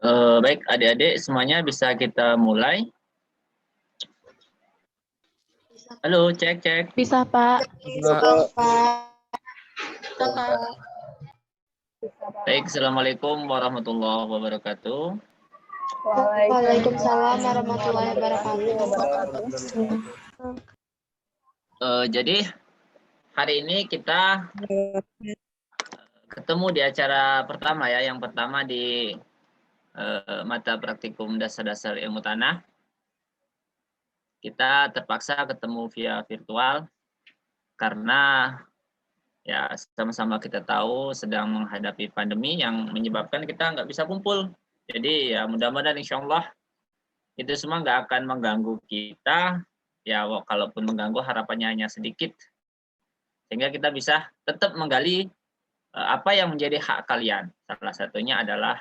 Baik, adik-adik semuanya bisa kita mulai. Halo, cek, cek. Bisa, Pak. Bisa, Pak. Baik, Assalamualaikum warahmatullahi wabarakatuh. Waalaikumsalam warahmatullahi wabarakatuh. Jadi, hari ini kita ketemu di acara pertama ya. Yang pertama di mata praktikum dasar-dasar ilmu tanah. Kita terpaksa ketemu via virtual karena ya sama-sama kita tahu sedang menghadapi pandemi yang menyebabkan kita nggak bisa kumpul. Jadi ya mudah-mudahan insya Allah itu semua nggak akan mengganggu kita. Ya kalaupun mengganggu harapannya hanya sedikit. Sehingga kita bisa tetap menggali apa yang menjadi hak kalian. Salah satunya adalah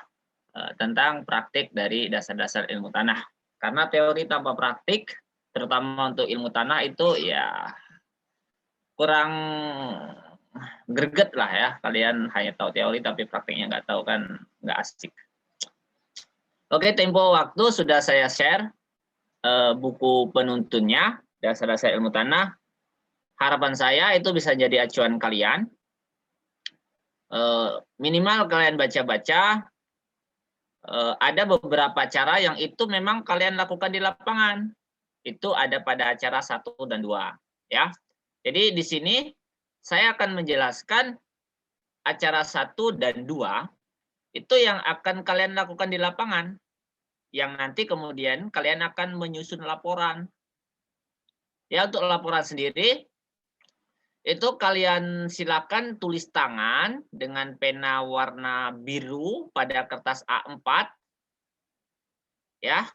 tentang praktik dari dasar-dasar ilmu tanah. Karena teori tanpa praktik, terutama untuk ilmu tanah itu ya kurang greget lah ya. Kalian hanya tahu teori tapi praktiknya nggak tahu kan nggak asik. Oke, tempo waktu sudah saya share buku penuntunnya, dasar-dasar ilmu tanah. Harapan saya itu bisa jadi acuan kalian. Minimal kalian baca-baca. Ada beberapa cara yang itu memang kalian lakukan di lapangan. Itu ada pada acara 1 dan 2. Ya. Jadi di sini saya akan menjelaskan acara 1 dan 2 itu yang akan kalian lakukan di lapangan. Yang nanti kemudian kalian akan menyusun laporan. Ya, untuk laporan sendiri, itu kalian silakan tulis tangan dengan pena warna biru pada kertas A4. Ya,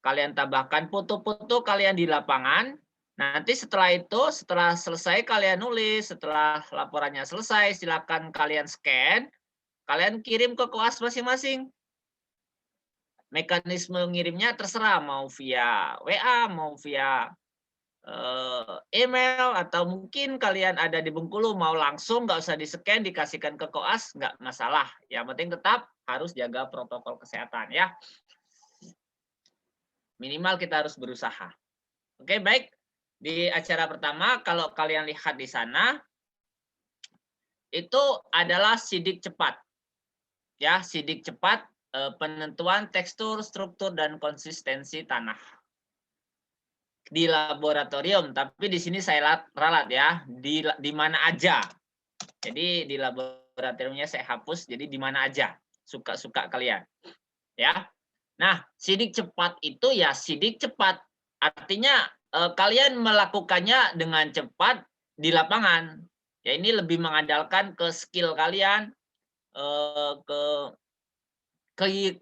kalian tambahkan foto-foto kalian di lapangan. Nanti setelah itu, setelah selesai kalian nulis, setelah laporannya selesai, silakan kalian scan, kalian kirim ke koas masing-masing. Mekanisme ngirimnya terserah, mau via WA, mau via email, atau mungkin kalian ada di Bengkulu mau langsung, nggak usah di-scan, dikasihkan ke koas, nggak masalah. Yang penting tetap harus jaga protokol kesehatan ya. Minimal kita harus berusaha. Oke, baik. Di acara pertama, kalau kalian lihat di sana, itu adalah sidik cepat. Ya, sidik cepat penentuan tekstur, struktur, dan konsistensi tanah. Di laboratorium, tapi di sini saya ralat ya, di mana aja. Jadi di laboratoriumnya saya hapus, jadi di mana aja, suka-suka kalian. Ya. Nah, sidik cepat itu ya sidik cepat. Artinya kalian melakukannya dengan cepat di lapangan. Ya, ini lebih mengandalkan ke skill kalian, ke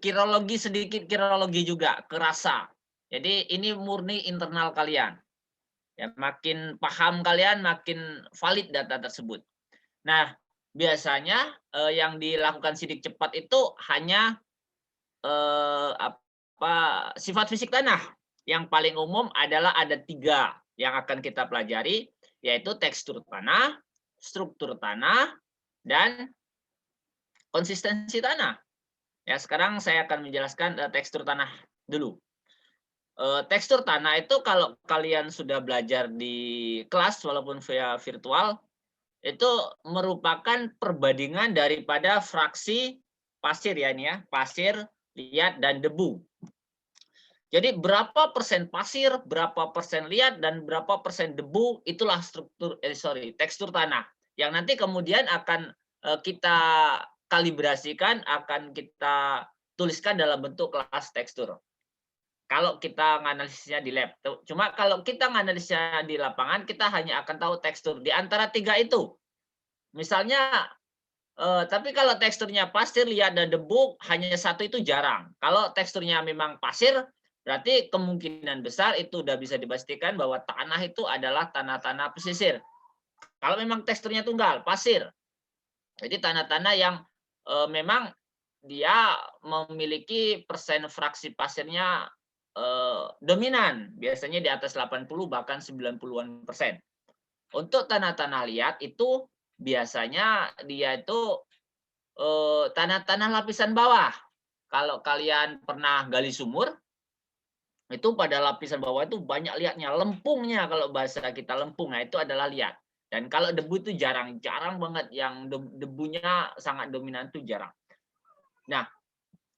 kirologi, sedikit kirologi juga, ke rasa. Jadi ini murni internal kalian. Ya, makin paham kalian, makin valid data tersebut. Nah, biasanya yang dilakukan sidik cepat itu hanya sifat fisik tanah. Yang paling umum adalah ada 3 yang akan kita pelajari, yaitu tekstur tanah, struktur tanah, dan konsistensi tanah. Ya, sekarang saya akan menjelaskan tekstur tanah dulu. Tekstur tanah itu kalau kalian sudah belajar di kelas walaupun via virtual, itu merupakan perbandingan daripada fraksi pasir ya ini ya, pasir, liat, dan debu. Jadi berapa persen pasir, berapa persen liat, dan berapa persen debu, itulah tekstur tanah. Yang nanti kemudian akan kita kalibrasikan, akan kita tuliskan dalam bentuk kelas tekstur. Kalau kita menganalisisnya di lab. Cuma kalau kita menganalisisnya di lapangan, kita hanya akan tahu tekstur. Di antara 3 itu. Misalnya, tapi kalau teksturnya pasir, liat, dan debu, hanya 1 itu jarang. Kalau teksturnya memang pasir, berarti kemungkinan besar itu sudah bisa dipastikan bahwa tanah itu adalah tanah-tanah pesisir. Kalau memang teksturnya tunggal, pasir. Jadi tanah-tanah yang memang dia memiliki persen fraksi pasirnya dominan, biasanya di atas 80 bahkan 90-an%. Untuk tanah-tanah liat itu biasanya dia itu tanah-tanah lapisan bawah. kalau kalian pernah gali sumur, itu pada lapisan bawah itu banyak liatnya, lempungnya kalau bahasa kita lempung, nah itu adalah liat. Dan kalau debu itu jarang banget yang debunya sangat dominan itu jarang. Nah,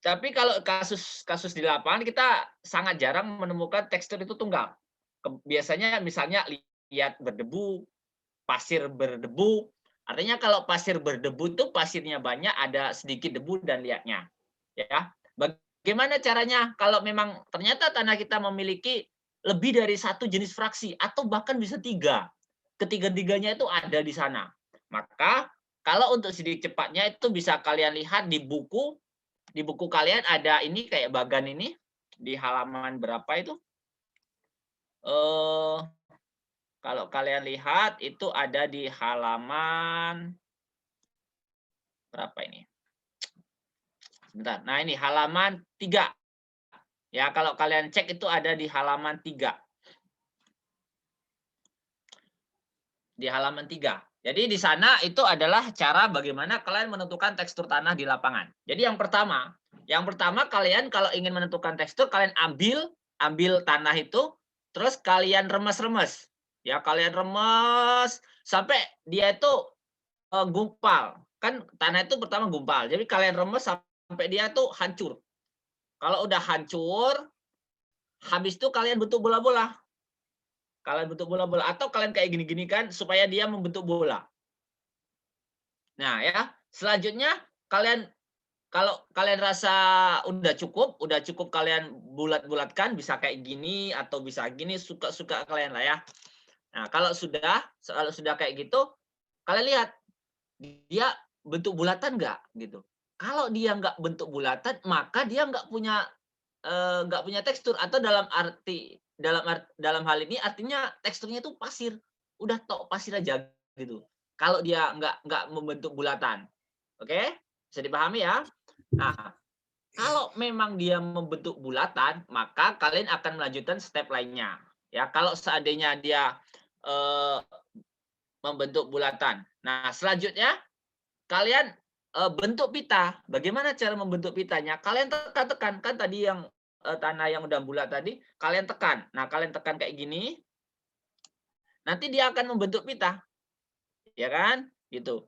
tapi kalau kasus di lapangan kita sangat jarang menemukan tekstur itu tunggal. Biasanya misalnya liat berdebu, pasir berdebu. Artinya kalau pasir berdebu itu pasirnya banyak, ada sedikit debu dan liatnya. Ya. Bagaimana caranya kalau memang ternyata tanah kita memiliki lebih dari satu jenis fraksi atau bahkan bisa 3. Ketiga-tiganya itu ada di sana. Maka kalau untuk sidik cepatnya itu bisa kalian lihat di buku. Di buku kalian ada ini kayak bagan ini di halaman berapa itu? Kalau kalian lihat itu ada di halaman berapa ini? Sebentar. Nah, ini halaman 3. Ya, kalau kalian cek itu ada di halaman 3. Di halaman 3. Jadi di sana itu adalah cara bagaimana kalian menentukan tekstur tanah di lapangan. Jadi yang pertama kalian kalau ingin menentukan tekstur, kalian ambil tanah itu, terus kalian remes-remes. Ya, kalian remes sampai dia itu gumpal. Kan tanah itu pertama gumpal. Jadi kalian remes sampai dia tuh hancur. Kalau udah hancur, habis itu kalian bentuk bola-bola. Kalian bentuk bola-bola atau kalian kayak gini-gini kan supaya dia membentuk bola. Nah, ya, selanjutnya kalian kalau kalian rasa udah cukup kalian bulat-bulatkan, bisa kayak gini atau bisa gini, suka-suka kalian lah ya. Nah, kalau sudah kayak gitu, kalian lihat dia bentuk bulatan nggak gitu. Kalau dia nggak bentuk bulatan, maka dia nggak punya tekstur, atau dalam hal ini artinya teksturnya itu pasir. Udah tok pasir aja gitu. Kalau dia nggak membentuk bulatan. Oke? Bisa dipahami ya? Nah, kalau memang dia membentuk bulatan, maka kalian akan melanjutkan step lainnya. Ya, kalau seandainya dia membentuk bulatan. Nah, selanjutnya kalian bentuk pita. Bagaimana cara membentuk pitanya? Kalian tekan-tekan kan tadi yang tanah yang udah bulat tadi, kalian tekan. Nah, kalian tekan kayak gini, nanti dia akan membentuk pita. Ya kan? Gitu.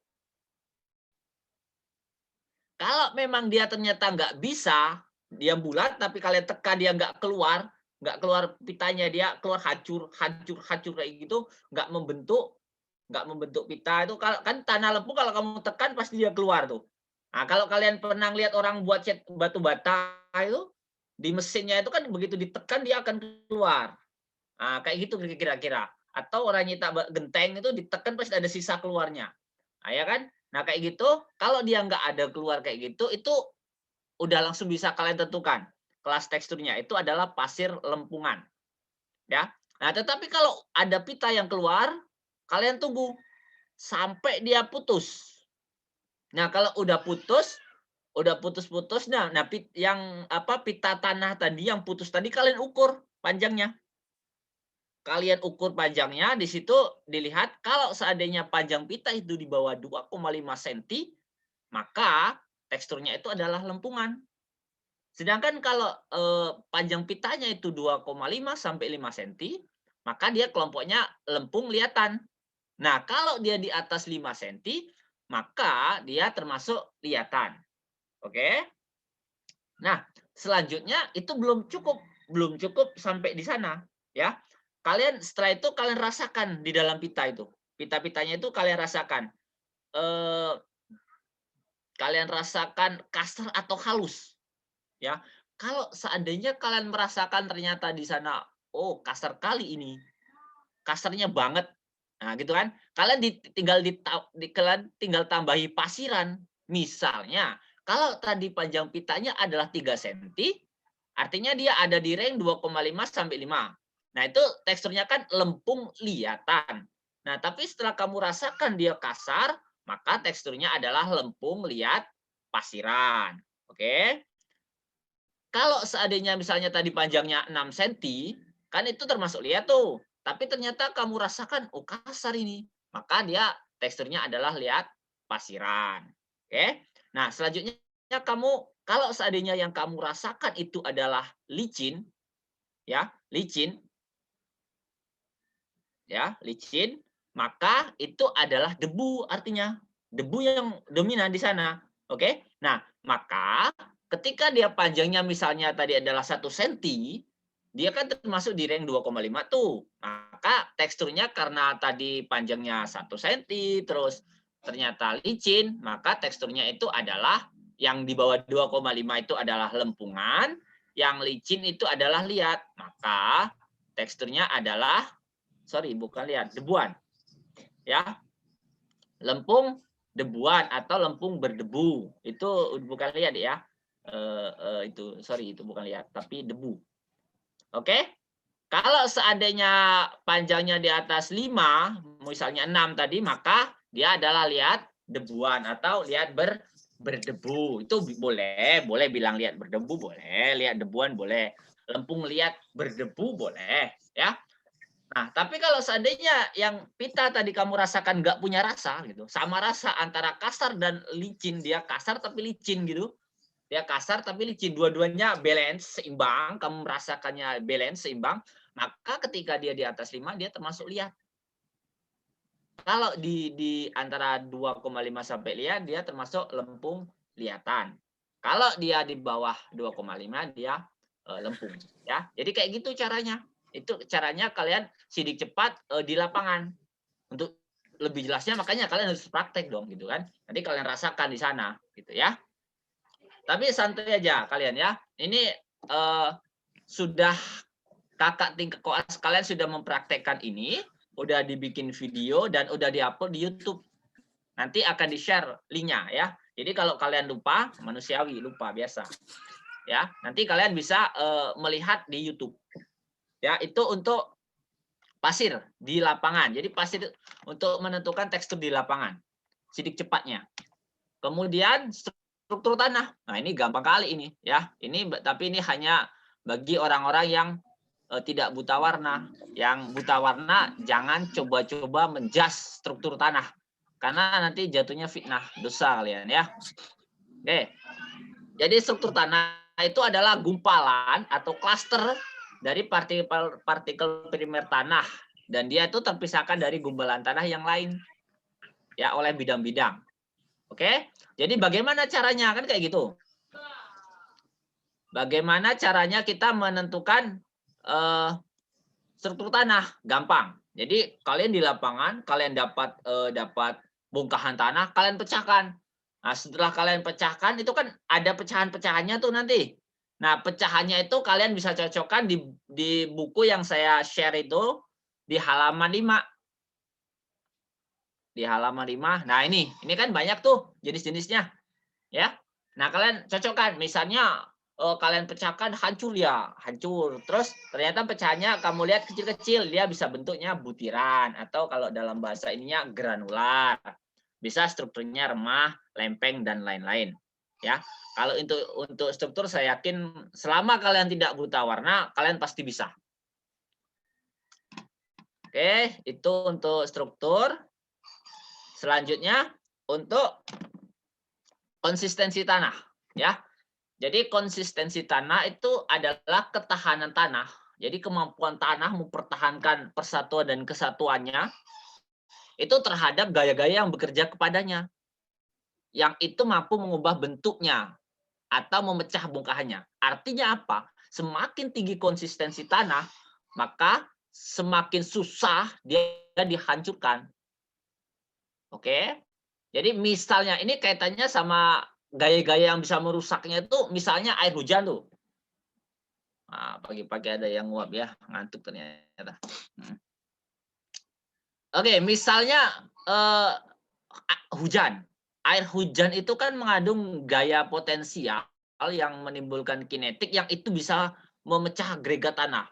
Kalau memang dia ternyata nggak bisa, dia bulat tapi kalian tekan dia nggak keluar pitanya, dia keluar hancur kayak gitu, nggak membentuk pita itu. Kalau kan tanah lempung kalau kamu tekan pasti dia keluar tuh. Nah, kalau kalian pernah lihat orang buat cat batu bata itu di mesinnya itu kan begitu ditekan dia akan keluar. Nah, kayak gitu kira-kira. Atau orang nyetak genteng itu ditekan pasti ada sisa keluarnya. Nah, ya kan? Nah, kayak gitu, kalau dia nggak ada keluar kayak gitu, itu udah langsung bisa kalian tentukan kelas teksturnya. Itu adalah pasir lempungan. Ya. Nah, tetapi kalau ada pita yang keluar, kalian tunggu sampai dia putus. Nah, kalau udah putus-putus, nah pita tanah tadi yang putus tadi kalian ukur panjangnya. Kalian ukur panjangnya, di situ dilihat kalau seandainya panjang pita itu di bawah 2,5 cm, maka teksturnya itu adalah lempungan. Sedangkan kalau panjang pitanya itu 2,5 sampai 5 cm, maka dia kelompoknya lempung liatan. Nah, kalau dia di atas 5 cm, maka dia termasuk liatan. Oke? Nah, selanjutnya itu belum cukup sampai di sana, ya. Setelah itu kalian rasakan di dalam pita itu. Pita-pitanya itu kalian rasakan. Kalian rasakan kasar atau halus, ya. Kalau seandainya kalian merasakan ternyata di sana, oh kasar kali ini, kasarnya banget. Nah, gitu kan. Kalian tinggal tambahi pasiran. Misalnya, kalau tadi panjang pitanya adalah 3 cm, artinya dia ada di range 2,5 sampai 5. Nah, itu teksturnya kan lempung liatan. Nah, tapi setelah kamu rasakan dia kasar, maka teksturnya adalah lempung liat pasiran. Oke? Kalau seandainya misalnya tadi panjangnya 6 cm, kan itu termasuk liat tuh. Tapi ternyata kamu rasakan, oh kasar ini. Maka dia teksturnya adalah liat pasiran. Oke? Nah, selanjutnya kamu Kalau seandainya yang kamu rasakan itu adalah licin, ya, licin, maka itu adalah debu artinya. Debu yang dominan di sana. Oke? Nah, maka ketika dia panjangnya misalnya tadi adalah 1 cm, dia kan termasuk di rank 2,5 tuh. Maka teksturnya karena tadi panjangnya 1 cm, terus ternyata licin, maka teksturnya itu adalah yang di bawah 2,5 itu adalah lempungan, yang licin itu adalah liat. Maka teksturnya adalah bukan liat, debuan. Ya. Lempung debuan atau lempung berdebu. Itu bukan liat ya. Itu bukan liat, tapi debu. Oke? Kalau seandainya panjangnya di atas 5, misalnya 6 tadi, maka dia adalah liat debuan atau liat berdebu. Itu boleh bilang liat berdebu boleh, liat debuan boleh. Lempung liat berdebu boleh, ya. Nah, tapi kalau seandainya yang pita tadi kamu rasakan nggak punya rasa gitu, sama rasa antara kasar dan licin, dia kasar tapi licin gitu. Dia kasar tapi licin, dua-duanya balance, seimbang, kamu merasakannya balance, seimbang, maka ketika dia di atas 5 dia termasuk liat. Kalau di antara 2,5 sampai liat dia termasuk lempung liatan. Kalau dia di bawah 2,5 dia lempung, ya. Jadi kayak gitu caranya. Itu caranya kalian sidik cepat di lapangan. Untuk lebih jelasnya makanya kalian harus praktek dong gitu kan. Nanti kalian rasakan di sana gitu ya. Tapi santai aja kalian ya. Ini sudah kakak tingkat koas kalian sudah mempraktekkan ini, udah dibikin video dan udah diupload di YouTube. Nanti akan di-share linknya ya. Jadi kalau kalian lupa, manusiawi lupa biasa. Ya, nanti kalian bisa melihat di YouTube. Ya, itu untuk pasir di lapangan. Jadi pasir untuk menentukan tekstur di lapangan. Sidik cepatnya. Kemudian struktur tanah. Nah, ini gampang kali ini ya. Tapi ini hanya bagi orang-orang yang tidak buta warna. Yang buta warna jangan coba-coba menjas struktur tanah. Karena nanti jatuhnya fitnah, dosa kalian ya. Oke. Jadi struktur tanah itu adalah gumpalan atau klaster dari partikel primer tanah, dan dia itu terpisahkan dari gumpalan tanah yang lain ya oleh bidang-bidang. Oke? Jadi bagaimana caranya? Kan kayak gitu. Bagaimana caranya kita menentukan struktur tanah? Gampang. Jadi kalian di lapangan, kalian dapat bongkahan tanah, kalian pecahkan. Nah, setelah kalian pecahkan, itu kan ada pecahan-pecahannya tuh nanti. Nah, pecahannya itu kalian bisa cocokkan di buku yang saya share itu di halaman 5. Di halaman 5. Nah, ini kan banyak tuh jenis-jenisnya. Ya. Nah, kalian cocokkan. Misalnya kalian pecahkan hancur ya, hancur. Terus ternyata pecahannya kamu lihat kecil-kecil, dia bisa bentuknya butiran atau kalau dalam bahasa ininya granular. Bisa strukturnya remah, lempeng dan lain-lain. Ya. Kalau untuk struktur saya yakin selama kalian tidak buta warna, kalian pasti bisa. Oke, itu untuk struktur. Selanjutnya untuk konsistensi tanah, ya. Jadi konsistensi tanah itu adalah ketahanan tanah. Jadi kemampuan tanah mempertahankan persatuan dan kesatuannya itu terhadap gaya-gaya yang bekerja kepadanya. Yang itu mampu mengubah bentuknya atau memecah bongkahannya. Artinya apa? Semakin tinggi konsistensi tanah, maka semakin susah dia dihancurkan. Oke? Jadi misalnya ini kaitannya sama gaya-gaya yang bisa merusaknya itu misalnya air hujan tuh. Nah, pagi-pagi ada yang nguap ya, ngantuk ternyata. Oke, misalnya hujan. Air hujan itu kan mengandung gaya potensial yang menimbulkan kinetik yang itu bisa memecah agregat tanah.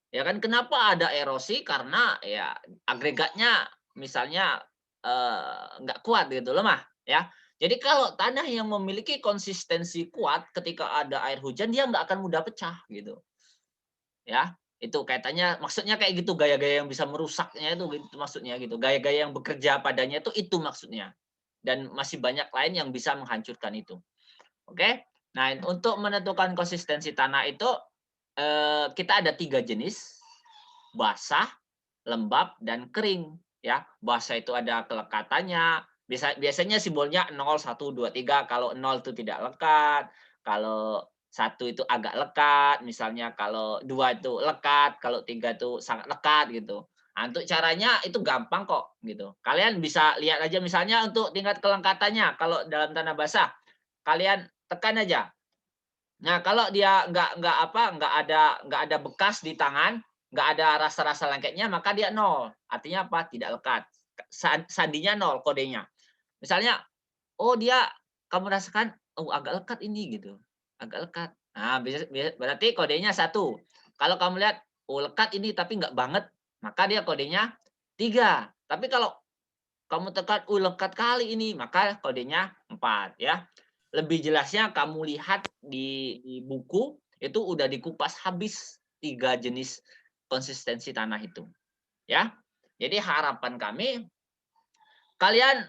Ya kan kenapa ada erosi? Karena ya agregatnya misalnya nggak kuat gitu, lemah ya. Jadi kalau tanah yang memiliki konsistensi kuat ketika ada air hujan dia nggak akan mudah pecah gitu. Ya, itu kaitannya maksudnya kayak gitu gaya-gaya yang bisa merusaknya itu gitu maksudnya gitu. Gaya-gaya yang bekerja padanya itu maksudnya. Dan masih banyak lain yang bisa menghancurkan itu. Oke? Nah, untuk menentukan konsistensi tanah itu kita ada 3 jenis, basah, lembab, dan kering. Ya, basah itu ada kelekatannya. Biasanya simbolnya 0, 1, 2, 3. Kalau 0 itu tidak lekat, kalau 1 itu agak lekat, misalnya kalau 2 itu lekat, kalau 3 itu sangat lekat gitu. Nah, untuk caranya itu gampang kok gitu. Kalian bisa lihat aja misalnya untuk tingkat kelekatannya kalau dalam tanah basah, kalian tekan aja. Nah, kalau dia nggak ada bekas di tangan, nggak ada rasa-rasa lengketnya, maka dia nol. Artinya apa? Tidak lekat. Sandinya nol kodenya. Misalnya, oh dia kamu rasakan, oh agak lekat ini gitu, agak lekat. Nah, berarti kodenya 1. Kalau kamu lihat, oh lekat ini tapi nggak banget, maka dia kodenya 3. Tapi kalau kamu tekan, lekat kali ini, maka kodenya 4 ya. Lebih jelasnya kamu lihat di buku, itu udah dikupas habis 3 jenis konsistensi tanah itu, ya. Jadi harapan kami, kalian,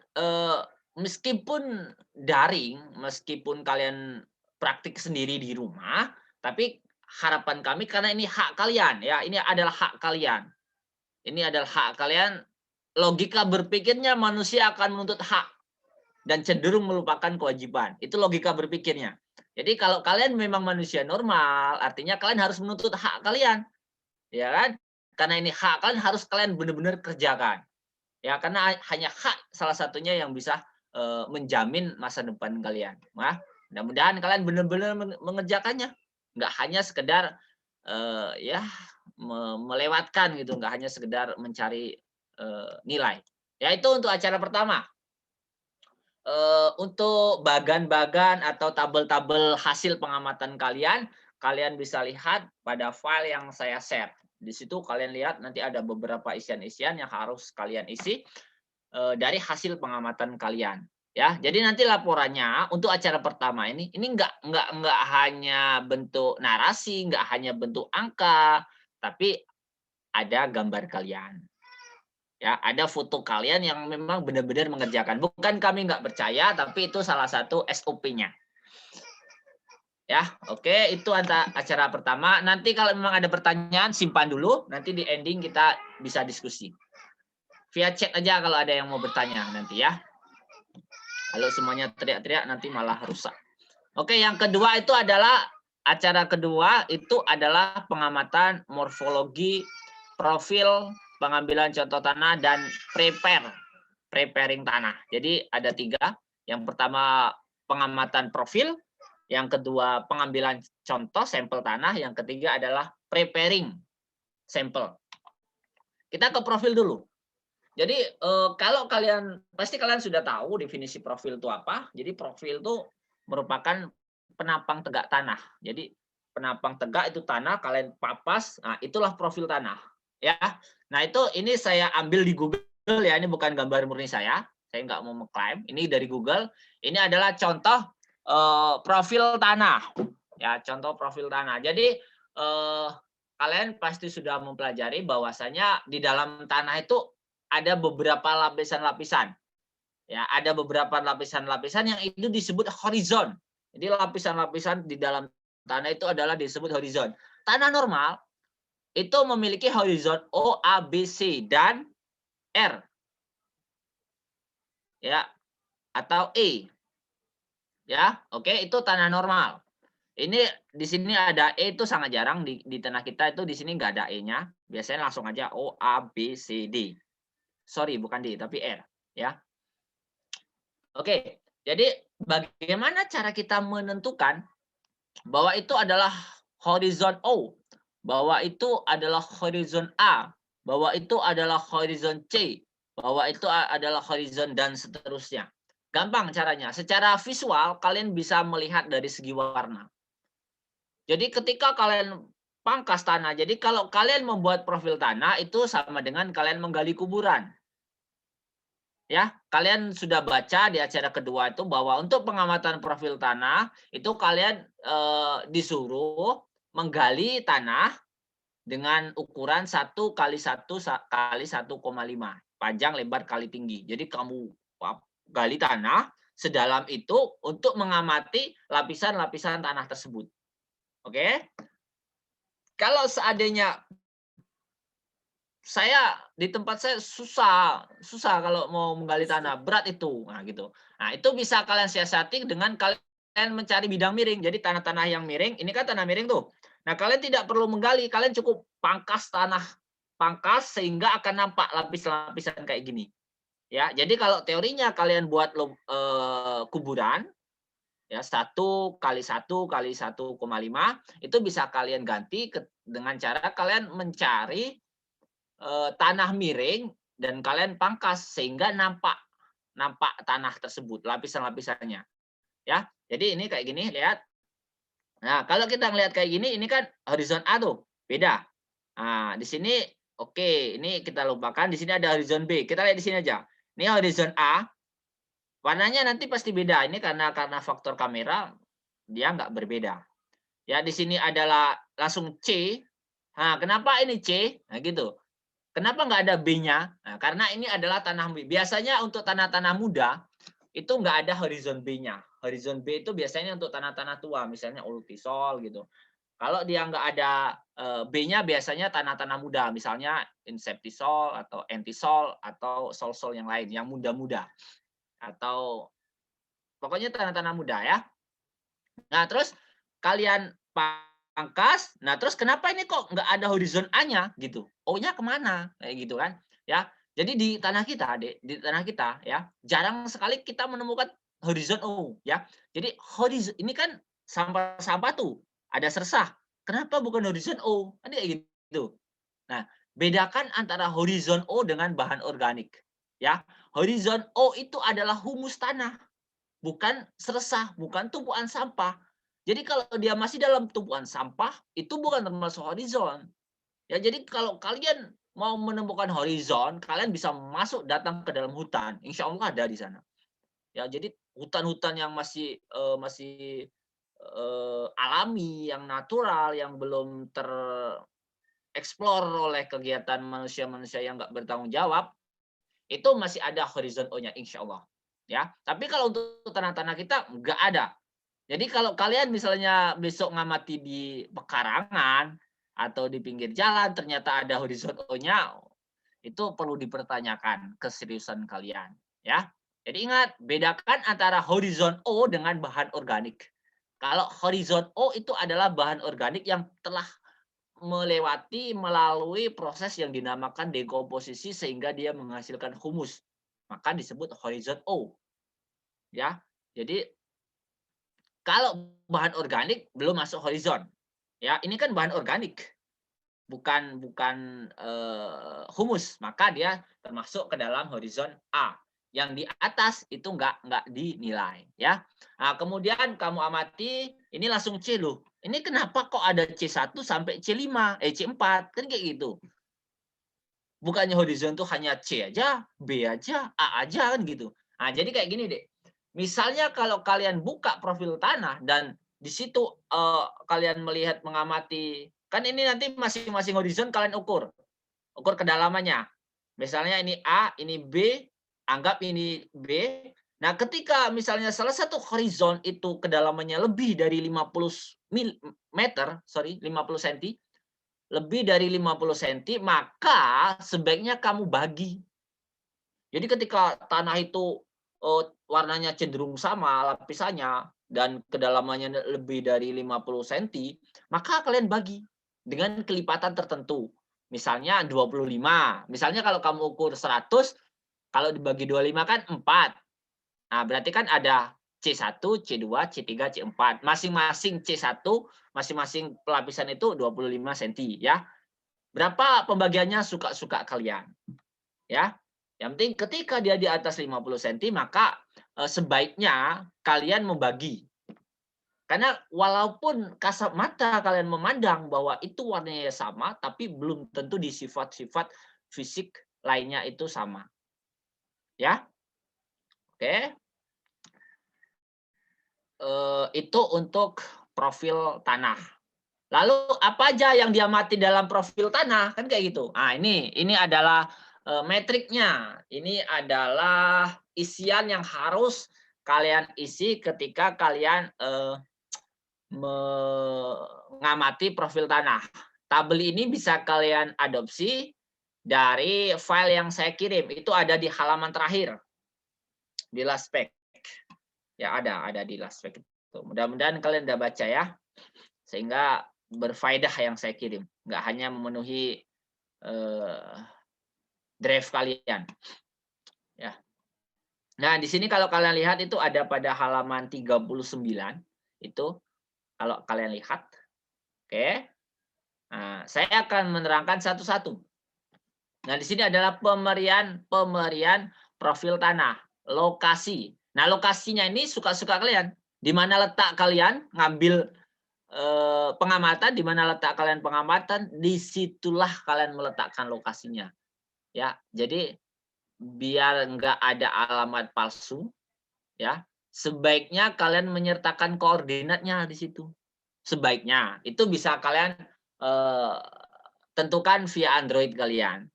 meskipun daring, meskipun kalian praktik sendiri di rumah, tapi harapan kami karena ini hak kalian ya, ini adalah hak kalian. Ini adalah hak kalian, logika berpikirnya manusia akan menuntut hak dan cenderung melupakan kewajiban. Itu logika berpikirnya. Jadi kalau kalian memang manusia normal, artinya kalian harus menuntut hak kalian, ya kan? Karena ini hak kalian harus kalian benar-benar kerjakan. Ya, karena hanya hak salah satunya yang bisa menjamin masa depan kalian. Nah, mudah-mudahan kalian benar-benar mengerjakannya. Nggak hanya sekedar ya melewatkan gitu, nggak hanya sekedar mencari nilai. Ya itu untuk acara pertama. Untuk bagan-bagan atau tabel-tabel hasil pengamatan kalian, kalian bisa lihat pada file yang saya share. Di situ kalian lihat nanti ada beberapa isian-isian yang harus kalian isi dari hasil pengamatan kalian. Ya, jadi nanti laporannya untuk acara pertama ini nggak hanya bentuk narasi, nggak hanya bentuk angka, tapi ada gambar kalian. Ya, ada foto kalian yang memang benar-benar mengerjakan. Bukan kami nggak percaya, tapi itu salah satu SOP-nya. Ya, oke, itu acara pertama. Nanti kalau memang ada pertanyaan, simpan dulu. Nanti di ending kita bisa diskusi. Via chat aja kalau ada yang mau bertanya nanti ya. Kalau semuanya teriak-teriak nanti malah rusak. Oke, yang kedua itu adalah acara kedua itu adalah pengamatan morfologi, profil, pengambilan contoh tanah, dan preparing tanah. Jadi ada 3. Yang pertama pengamatan profil, yang kedua pengambilan contoh sampel tanah, yang ketiga adalah preparing sampel. Kita ke profil dulu. Jadi kalau pasti kalian sudah tahu definisi profil itu apa. Jadi profil itu merupakan penapang tegak tanah. Jadi penapang tegak itu tanah kalian papas, nah itulah profil tanah, ya. Nah ini saya ambil di Google ya, ini bukan gambar murni saya nggak mau mengklaim, ini dari Google. Ini adalah contoh profil tanah, ya, contoh profil tanah. Jadi kalian pasti sudah mempelajari bahwasanya di dalam tanah itu ada beberapa lapisan-lapisan. Ya, ada beberapa lapisan-lapisan yang itu disebut horizon. Jadi lapisan-lapisan di dalam tanah itu adalah disebut horizon. Tanah normal itu memiliki horizon O, A, B, C dan R. Ya, atau E. Ya, oke, itu tanah normal. Ini di sini ada E itu sangat jarang di tanah kita itu di sini nggak ada E-nya. Biasanya langsung aja O, A, B, C, D. Sorry, bukan D, tapi R. Ya. Oke, jadi bagaimana cara kita menentukan bahwa itu adalah horizon O, bahwa itu adalah horizon A, bahwa itu adalah horizon C, bahwa itu adalah horizon dan seterusnya. Gampang caranya. Secara visual kalian bisa melihat dari segi warna. Jadi ketika kalian pangkas tanah, jadi kalau kalian membuat profil tanah itu sama dengan kalian menggali kuburan. Ya, kalian sudah baca di acara kedua itu bahwa untuk pengamatan profil tanah itu kalian disuruh menggali tanah dengan ukuran 1 kali 1 kali 1,5, panjang, lebar, kali tinggi. Jadi kamu gali tanah sedalam itu untuk mengamati lapisan-lapisan tanah tersebut. Oke? Kalau seandainya di tempat saya susah kalau mau menggali tanah, berat itu. Nah, gitu. Nah, itu bisa kalian siasati dengan kalian mencari bidang miring. Jadi tanah-tanah yang miring, ini kan tanah miring tuh. Nah, kalian tidak perlu menggali, kalian cukup pangkas sehingga akan nampak lapis-lapisan kayak gini. Ya, jadi kalau teorinya kalian buat kuburan ya 1 kali 1 kali 1,5 itu bisa kalian ganti dengan cara kalian mencari tanah miring dan kalian pangkas sehingga nampak tanah tersebut, lapisan-lapisannya. Ya. Jadi ini kayak gini, lihat. Nah, kalau kita ngelihat kayak gini, ini kan horizon A tuh, beda. Nah, di sini oke, ini kita lupakan. Di sini ada horizon B. Kita lihat di sini aja. Ini horizon A, warnanya nanti pasti beda. Ini karena faktor kamera dia nggak berbeda. Ya, di sini adalah langsung C. Nah, kenapa ini C? Nah, gitu. Kenapa nggak ada B-nya? Nah, karena ini adalah tanah B. Biasanya untuk tanah-tanah muda itu nggak ada horizon B-nya. Horizon B itu biasanya untuk tanah-tanah tua, misalnya ultisol gitu. Kalau dia nggak ada B-nya, biasanya tanah-tanah muda, misalnya inseptisol atau entisol atau sol-sol yang lain, yang muda-muda. Atau pokoknya tanah-tanah muda ya. Nah, terus kalian pangkas, nah terus kenapa ini kok nggak ada horizon A-nya gitu? O-nya kemana? Kayak gitu kan, ya. Jadi di tanah kita, di tanah kita ya, jarang sekali kita menemukan horizon O ya. Jadi horizon ini kan sampah-sampah tuh, ada sersah. Kenapa bukan horizon O? Kan kayak gitu. Nah, bedakan antara horizon O dengan bahan organik. Ya, horizon O itu adalah humus tanah, bukan sersah, bukan tumpukan sampah. Jadi kalau dia masih dalam tumpukan sampah, itu bukan termasuk horizon. Ya, jadi kalau kalian mau menemukan horizon, kalian bisa datang ke dalam hutan. Insya Allah ada di sana. Ya, jadi hutan-hutan yang masih alami, yang natural, yang belum tereksplor oleh kegiatan manusia-manusia yang nggak bertanggung jawab, itu masih ada horizon O-nya, insya Allah. Ya, tapi kalau untuk tanah-tanah kita nggak ada. Jadi kalau kalian misalnya besok ngamati di pekarangan atau di pinggir jalan ternyata ada horizon O-nya, itu perlu dipertanyakan keseriusan kalian, ya. Jadi ingat, bedakan antara horizon O dengan bahan organik. Kalau horizon O itu adalah bahan organik yang telah melalui proses yang dinamakan dekomposisi sehingga dia menghasilkan humus. Maka disebut horizon O, ya. Jadi kalau bahan organik belum masuk horizon. Ya, ini kan bahan organik, bukan humus, maka dia termasuk ke dalam horizon A. Yang di atas itu nggak dinilai, ya. Nah, kemudian kamu amati, ini langsung C loh. Ini kenapa kok ada C1 sampai C5, C4, kan kayak gitu. Bukannya horizon tuh hanya C aja, B aja, A aja kan gitu. Nah, jadi kayak gini deh. Misalnya kalau kalian buka profil tanah dan di situ kalian melihat mengamati, kan ini nanti masing-masing horizon kalian ukur kedalamannya. Misalnya ini A, ini B, anggap ini B. Nah, ketika misalnya salah satu horizon itu kedalamannya lebih dari 50 meter, 50 cm, lebih dari 50 cm, maka sebaiknya kamu bagi. Jadi ketika tanah itu warnanya cenderung sama lapisannya dan kedalamannya lebih dari 50 cm, maka kalian bagi dengan kelipatan tertentu. Misalnya 25. Misalnya kalau kamu ukur 100, kalau dibagi 25 kan 4. Nah, berarti kan ada C1, C2, C3, C4. Masing-masing C1, masing-masing pelapisan itu 25 cm ya. Berapa pembagiannya suka-suka kalian. Ya. Yang penting ketika dia di atas 50 cm, maka sebaiknya kalian membagi. Karena walaupun kasat mata kalian memandang bahwa itu warnanya sama, tapi belum tentu di sifat-sifat fisik lainnya itu sama. Ya. Oke. Itu untuk profil tanah. Lalu apa aja yang diamati dalam profil tanah? Kan kayak gitu. Nah, ini adalah metriknya. Ini adalah isian yang harus kalian isi ketika kalian mengamati profil tanah. Tabel ini bisa kalian adopsi dari file yang saya kirim. Itu ada di halaman terakhir di Laspek. Ya ada di Laspek itu. Mudah-mudahan kalian udah baca ya. Sehingga berfaedah yang saya kirim. Nggak hanya memenuhi drive kalian. Ya. Nah, di sini kalau kalian lihat itu ada pada halaman 39. Itu kalau kalian lihat. Oke. Nah, saya akan menerangkan satu-satu. Nah, di sini adalah pemberian profil tanah, lokasi. Nah, lokasinya ini suka-suka kalian. Di mana letak kalian ngambil pengamatan, di mana letak kalian pengamatan, disitulah kalian meletakkan lokasinya. Ya, jadi biar nggak ada alamat palsu, ya, sebaiknya kalian menyertakan koordinatnya di situ. Sebaiknya itu bisa kalian tentukan via Android kalian.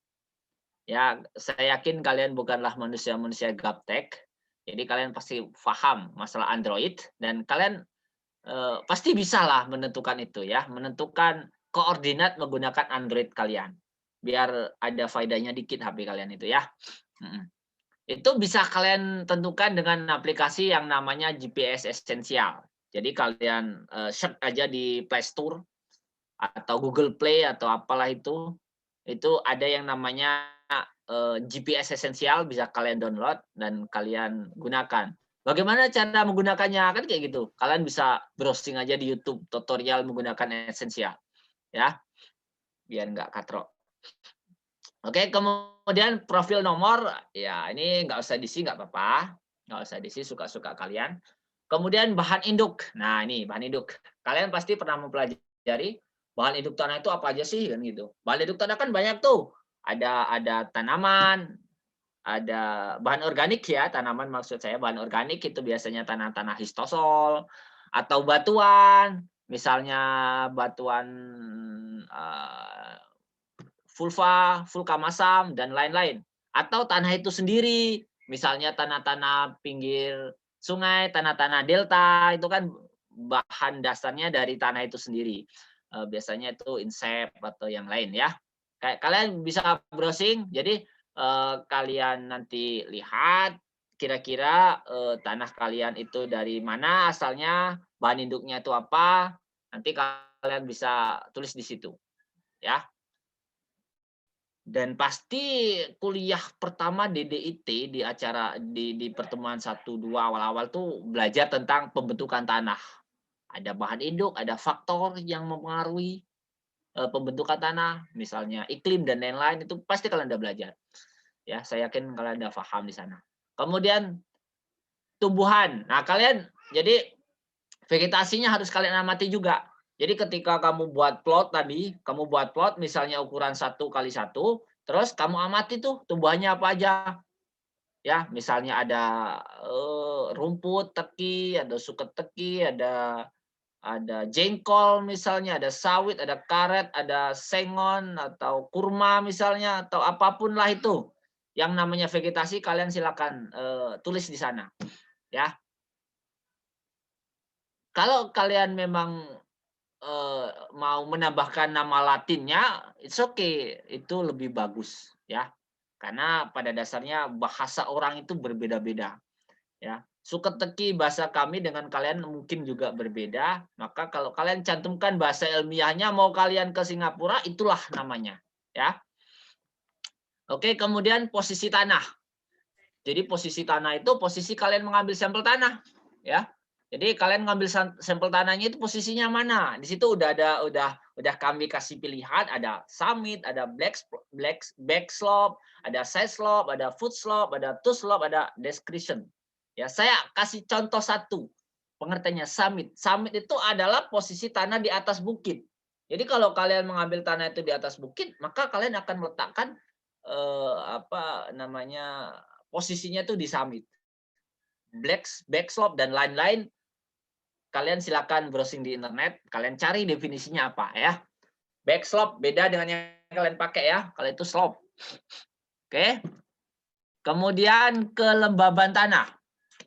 Ya, saya yakin kalian bukanlah manusia-manusia gaptek, jadi kalian pasti paham masalah Android dan kalian pasti bisa lah menentukan itu ya, menentukan koordinat menggunakan Android kalian, biar ada faedahnya dikit HP kalian itu ya. Itu bisa kalian tentukan dengan aplikasi yang namanya GPS Essential. Jadi kalian search aja di Play Store atau Google Play atau apalah itu ada yang namanya GPS Essential, bisa kalian download dan kalian gunakan. Bagaimana cara menggunakannya? Kan kayak gitu. Kalian bisa browsing aja di YouTube tutorial menggunakan Essential. Ya, biar nggak katrok. Oke, kemudian profil nomor, ya ini nggak usah diisi, nggak apa-apa. Nggak usah diisi, suka-suka kalian. Kemudian bahan induk. Nah, ini bahan induk. Kalian pasti pernah mempelajari bahan induk tanah itu apa aja sih, kan gitu. Bahan induk tanah kan banyak tuh. Ada tanaman, ada bahan organik ya, tanaman maksud saya bahan organik itu biasanya tanah-tanah histosol atau batuan, misalnya batuan vulkamasam dan lain-lain. Atau tanah itu sendiri, misalnya tanah-tanah pinggir sungai, tanah-tanah delta, itu kan bahan dasarnya dari tanah itu sendiri. Biasanya itu insep atau yang lain ya. Kayak kalian bisa browsing, jadi kalian nanti lihat kira-kira tanah kalian itu dari mana asalnya, bahan induknya itu apa, nanti kalian bisa tulis di situ. Ya. Dan pasti kuliah pertama DDIT di acara di pertemuan 1 2 awal-awal tuh belajar tentang pembentukan tanah. Ada bahan induk, ada faktor yang mempengaruhi pembentukan tanah, misalnya iklim dan lain-lain, itu pasti kalian udah belajar. Ya, saya yakin kalian udah paham di sana. Kemudian tumbuhan. Nah, kalian jadi vegetasinya harus kalian amati juga. Jadi ketika kamu buat plot tadi, kamu buat plot misalnya ukuran 1 kali 1, terus kamu amati tuh tumbuhannya apa aja. Ya, misalnya ada rumput teki, ada suket teki, ada jengkol misalnya, ada sawit, ada karet, ada sengon atau kurma misalnya atau apapun lah itu. Yang namanya vegetasi kalian silakan tulis di sana, ya. Kalau kalian memang mau menambahkan nama Latinnya, it's okay, itu lebih bagus ya. Karena pada dasarnya bahasa orang itu berbeda-beda ya. Suket teki bahasa kami dengan kalian mungkin juga berbeda, maka kalau kalian cantumkan bahasa ilmiahnya mau kalian ke Singapura itulah namanya ya. Oke, kemudian posisi tanah. Jadi posisi tanah itu posisi kalian mengambil sampel tanah ya. Jadi kalian ngambil sampel tanahnya itu posisinya mana? Di situ udah kami kasih pilihan, ada summit, ada back slope, ada side slope, ada foot slope, ada two slope, ada description. Ya, saya kasih contoh satu. Pengertiannya summit. Summit itu adalah posisi tanah di atas bukit. Jadi kalau kalian mengambil tanah itu di atas bukit, maka kalian akan meletakkan posisinya itu di summit. Back slope dan lain-lain, kalian silakan browsing di internet, kalian cari definisinya apa ya. Back slope beda dengan yang kalian pakai ya, kalau itu slope. Oke. Kemudian kelembaban tanah.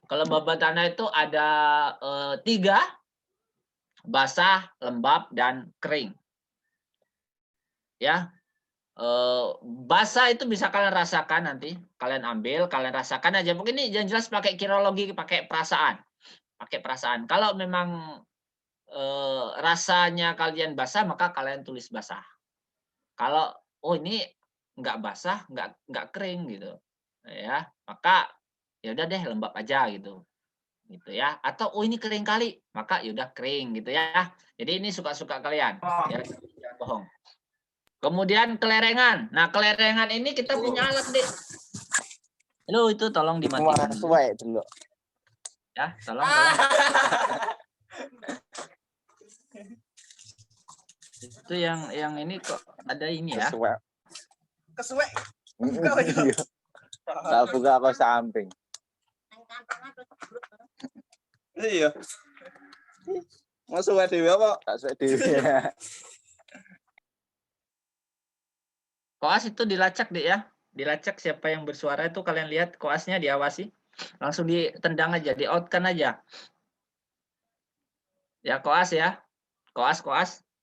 Kelembaban tanah itu ada 3, basah, lembab, dan kering. Ya, basah itu bisa kalian rasakan nanti, kalian ambil, kalian rasakan aja. Mungkin ini yang jelas pakai kirologi, pakai perasaan, Kalau memang rasanya kalian basah, maka kalian tulis basah. Kalau oh ini nggak basah, nggak kering gitu, ya, maka ya udah deh lembab aja gitu ya. Atau oh ini kering kali, maka ya udah kering gitu ya. Jadi ini suka-suka kalian, ya, jangan bohong. Kemudian kelerengan. Nah, kelerengan ini kita punya alat, Dek. Halo, itu tolong dimatikan dulu. Ya, tolong. Itu yang ini kok ada ini ya. Kesuwek. Tak buka ke samping. Iya. Mau suwek dhewe apa? Tak suwek dhewe. Koas itu dilacak, Dek ya. Dilacak siapa yang bersuara itu kalian lihat koasnya diawasi. Langsung ditendang aja, di outkan aja. Ya, koas ya. Koas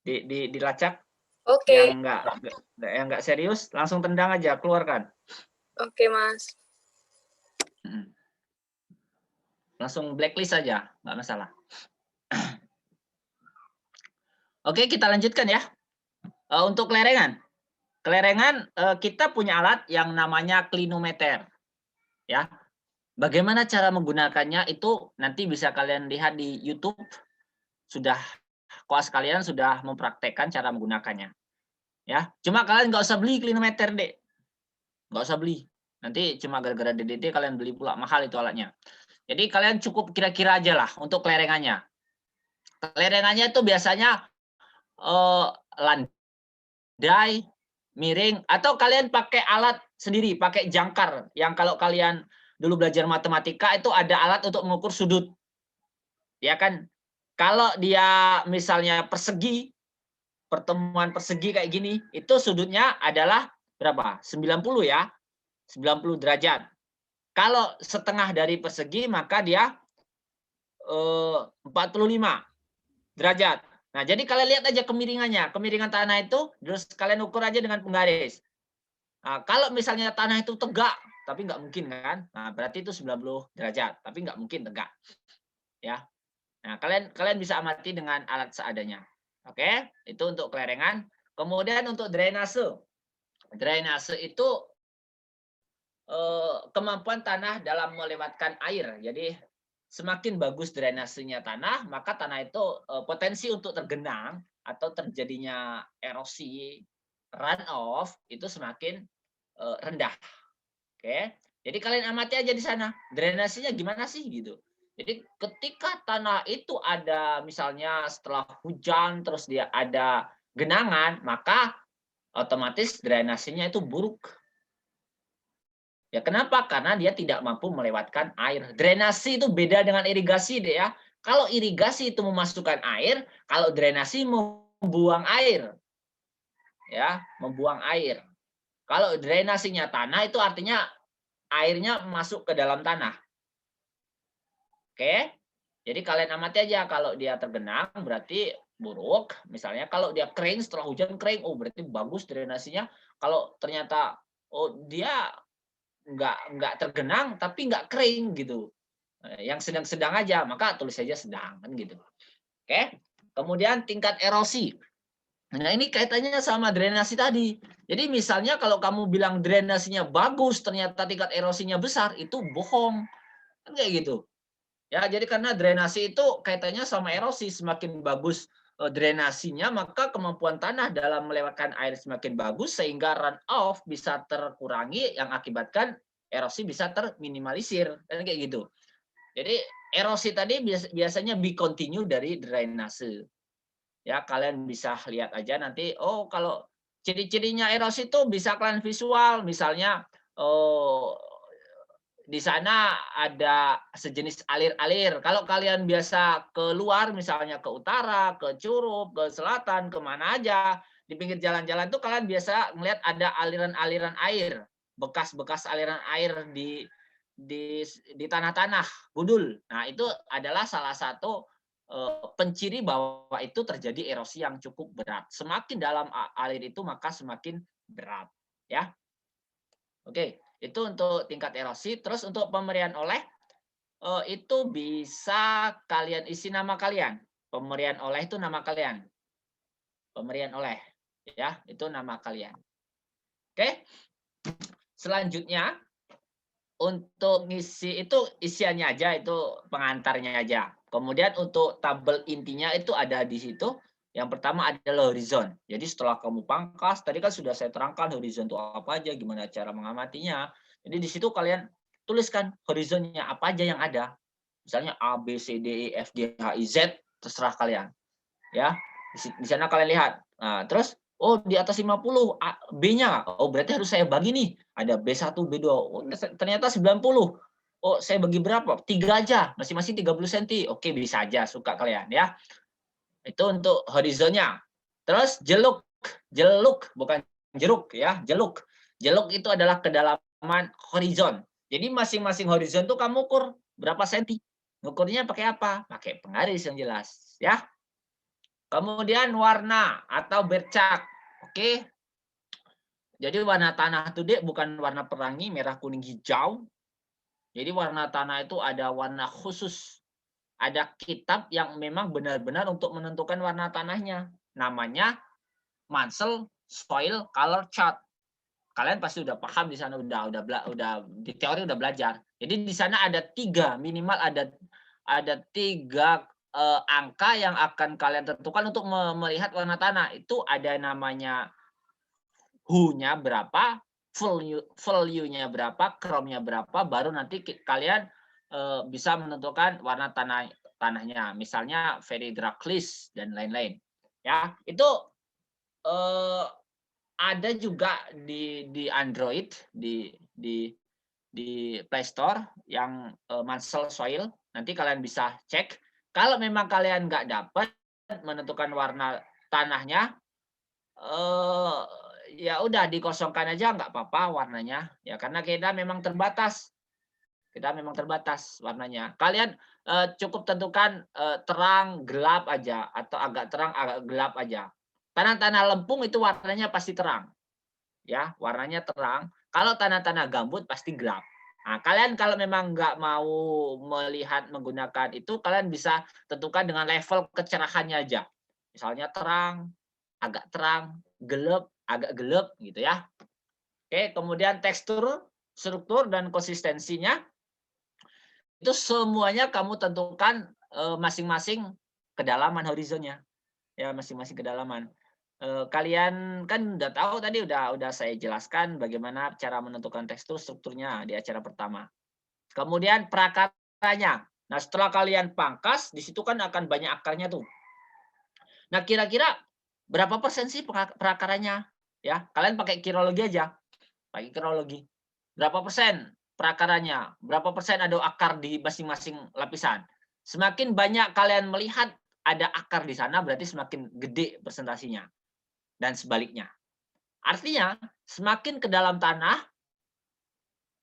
dilacak. Oke. Yang enggak serius langsung tendang aja, keluarkan. Oke, Mas. Langsung blacklist aja, nggak masalah. Oke, kita lanjutkan ya. Untuk kelerengan. Kelerengan kita punya alat yang namanya klinometer. Ya. Bagaimana cara menggunakannya itu nanti bisa kalian lihat di YouTube. Koas kalian sudah mempraktekkan cara menggunakannya. Ya, cuma kalian nggak usah beli klinometer, Dek. Nggak usah beli. Nanti cuma gara-gara DDT kalian beli pula, mahal itu alatnya. Jadi kalian cukup kira-kira aja lah untuk kelerengannya. Kelerengannya itu biasanya landai, miring, atau kalian pakai alat sendiri, pakai jangkar. Yang kalau kalian dulu belajar matematika itu ada alat untuk mengukur sudut. Ya kan? Kalau dia misalnya persegi, pertemuan persegi kayak gini, itu sudutnya adalah berapa? 90 ya. 90 derajat. Kalau setengah dari persegi, maka dia 45 derajat. Nah, jadi kalian lihat aja kemiringannya. Kemiringan tanah itu, terus kalian ukur aja dengan penggaris. Nah, kalau misalnya tanah itu tegak, tapi nggak mungkin kan? Nah, berarti itu 90 derajat, tapi nggak mungkin tegak. Ya. Nah, kalian bisa amati dengan alat seadanya. Oke, itu untuk kelerengan. Kemudian untuk drainase. Drainase itu kemampuan tanah dalam melewatkan air. Jadi semakin bagus drainasenya tanah, maka tanah itu potensi untuk tergenang atau terjadinya erosi runoff itu semakin rendah. Oke. Jadi kalian amati aja di sana. Drainasenya gimana sih gitu. Jadi ketika tanah itu ada misalnya setelah hujan terus dia ada genangan, maka otomatis drainasenya itu buruk. Ya kenapa? Karena dia tidak mampu melewatkan air. Drainasi itu beda dengan irigasi deh ya. Kalau irigasi itu memasukkan air, kalau drainasi membuang air. Ya, membuang air. Kalau drainasinya tanah itu artinya airnya masuk ke dalam tanah. Oke. Jadi kalian amati aja kalau dia tergenang berarti buruk. Misalnya kalau dia kering setelah hujan kering, oh berarti bagus drainasinya. Kalau ternyata oh dia nggak tergenang tapi nggak kering gitu, yang sedang-sedang aja, maka tulis saja sedang kan gitu. Oke. Kemudian tingkat erosi. Nah ini kaitannya sama drainasi tadi. Jadi misalnya kalau kamu bilang drainasinya bagus ternyata tingkat erosinya besar, itu bohong kan kayak gitu ya. Jadi karena drainasi itu kaitannya sama erosi. Semakin bagus drainasinya, maka kemampuan tanah dalam melewatkan air semakin bagus sehingga run off bisa terkurangi yang akibatkan erosi bisa terminimalisir dan kayak gitu. Jadi erosi tadi biasanya be continue dari drainase. Ya, kalian bisa lihat aja nanti. Oh, kalau ciri-cirinya erosi itu bisa kalian visual, misalnya di sana ada sejenis alir-alir. Kalau kalian biasa keluar, misalnya ke utara, ke Curup, ke selatan, kemana aja, di pinggir jalan-jalan itu kalian biasa melihat ada aliran-aliran air, bekas-bekas aliran air di tanah-tanah gundul. Nah, itu adalah salah satu penciri bahwa itu terjadi erosi yang cukup berat. Semakin dalam air itu maka semakin berat, ya. Oke, itu untuk tingkat erosi. Terus untuk pemberian oleh itu bisa kalian isi nama kalian. Pemberian oleh itu nama kalian. Pemberian oleh, ya, itu nama kalian. Oke. Selanjutnya untuk ngisi itu isiannya aja, itu pengantarnya aja. Kemudian untuk tabel intinya itu ada di situ. Yang pertama adalah horizon. Jadi setelah kamu pangkas, tadi kan sudah saya terangkan horizon itu apa aja, gimana cara mengamatinya. Jadi di situ kalian tuliskan horizonnya apa aja yang ada. Misalnya A, B, C, D, E, F, G, H, I, Z, terserah kalian. Ya, di sana kalian lihat. Nah, terus oh di atas 50 B-nya. Oh berarti harus saya bagi nih. Ada B1, B2. Oh, ternyata 90. Oh saya bagi berapa? 3 aja. Masing-masing 30 cm. Oke bisa aja. Suka kalian ya. Itu untuk horizonnya. Terus jeluk. Jeluk. Bukan jeruk ya. Jeluk. Jeluk itu adalah kedalaman horizon. Jadi masing-masing horizon tuh kamu ukur berapa senti. Ngukurnya pakai apa? Pakai penggaris yang jelas. Ya. Kemudian warna atau bercak. Oke. Jadi warna tanah itu Dek bukan warna pelangi, merah, kuning, hijau. Jadi warna tanah itu ada warna khusus. Ada kitab yang memang benar-benar untuk menentukan warna tanahnya. Namanya Munsell Soil Color Chart. Kalian pasti udah paham di sana, udah di teori udah belajar. Jadi di sana ada 3, minimal ada 3 angka yang akan kalian tentukan untuk melihat warna tanah. Itu ada namanya HU-nya berapa, value-nya berapa, chrome-nya berapa, baru nanti kalian bisa menentukan warna tanahnya. Misalnya very darklist dan lain-lain. Ya, itu ada juga di Android, di Play Store yang Munsell Soil. Nanti kalian bisa cek. Kalau memang kalian nggak dapat menentukan warna tanahnya, ya udah dikosongkan aja nggak apa-apa warnanya. Ya karena kita memang terbatas. Kita memang terbatas warnanya. Kalian cukup tentukan terang, gelap aja atau agak terang, agak gelap aja. Tanah-tanah lempung itu warnanya pasti terang. Ya, warnanya terang. Kalau tanah-tanah gambut pasti gelap. Nah, kalian kalau memang nggak mau melihat menggunakan itu, kalian bisa tentukan dengan level kecerahannya aja. Misalnya terang, agak terang, gelap, agak gelap gitu ya. Oke, kemudian tekstur, struktur, dan konsistensinya itu semuanya kamu tentukan masing-masing kedalaman horizonnya. Ya, masing-masing kedalaman. Kalian kan udah tahu tadi udah saya jelaskan bagaimana cara menentukan tekstur strukturnya di acara pertama. Kemudian prakaranya. Nah, setelah kalian pangkas, di situ kan akan banyak akarnya tuh. Nah, kira-kira berapa persen sih prakaranya? Ya, kalian pakai kirologi aja. Pakai kirologi. Berapa persen prakaranya? Berapa persen ada akar di masing-masing lapisan? Semakin banyak kalian melihat ada akar di sana, berarti semakin gede presentasinya. Dan sebaliknya. Artinya, semakin ke dalam tanah,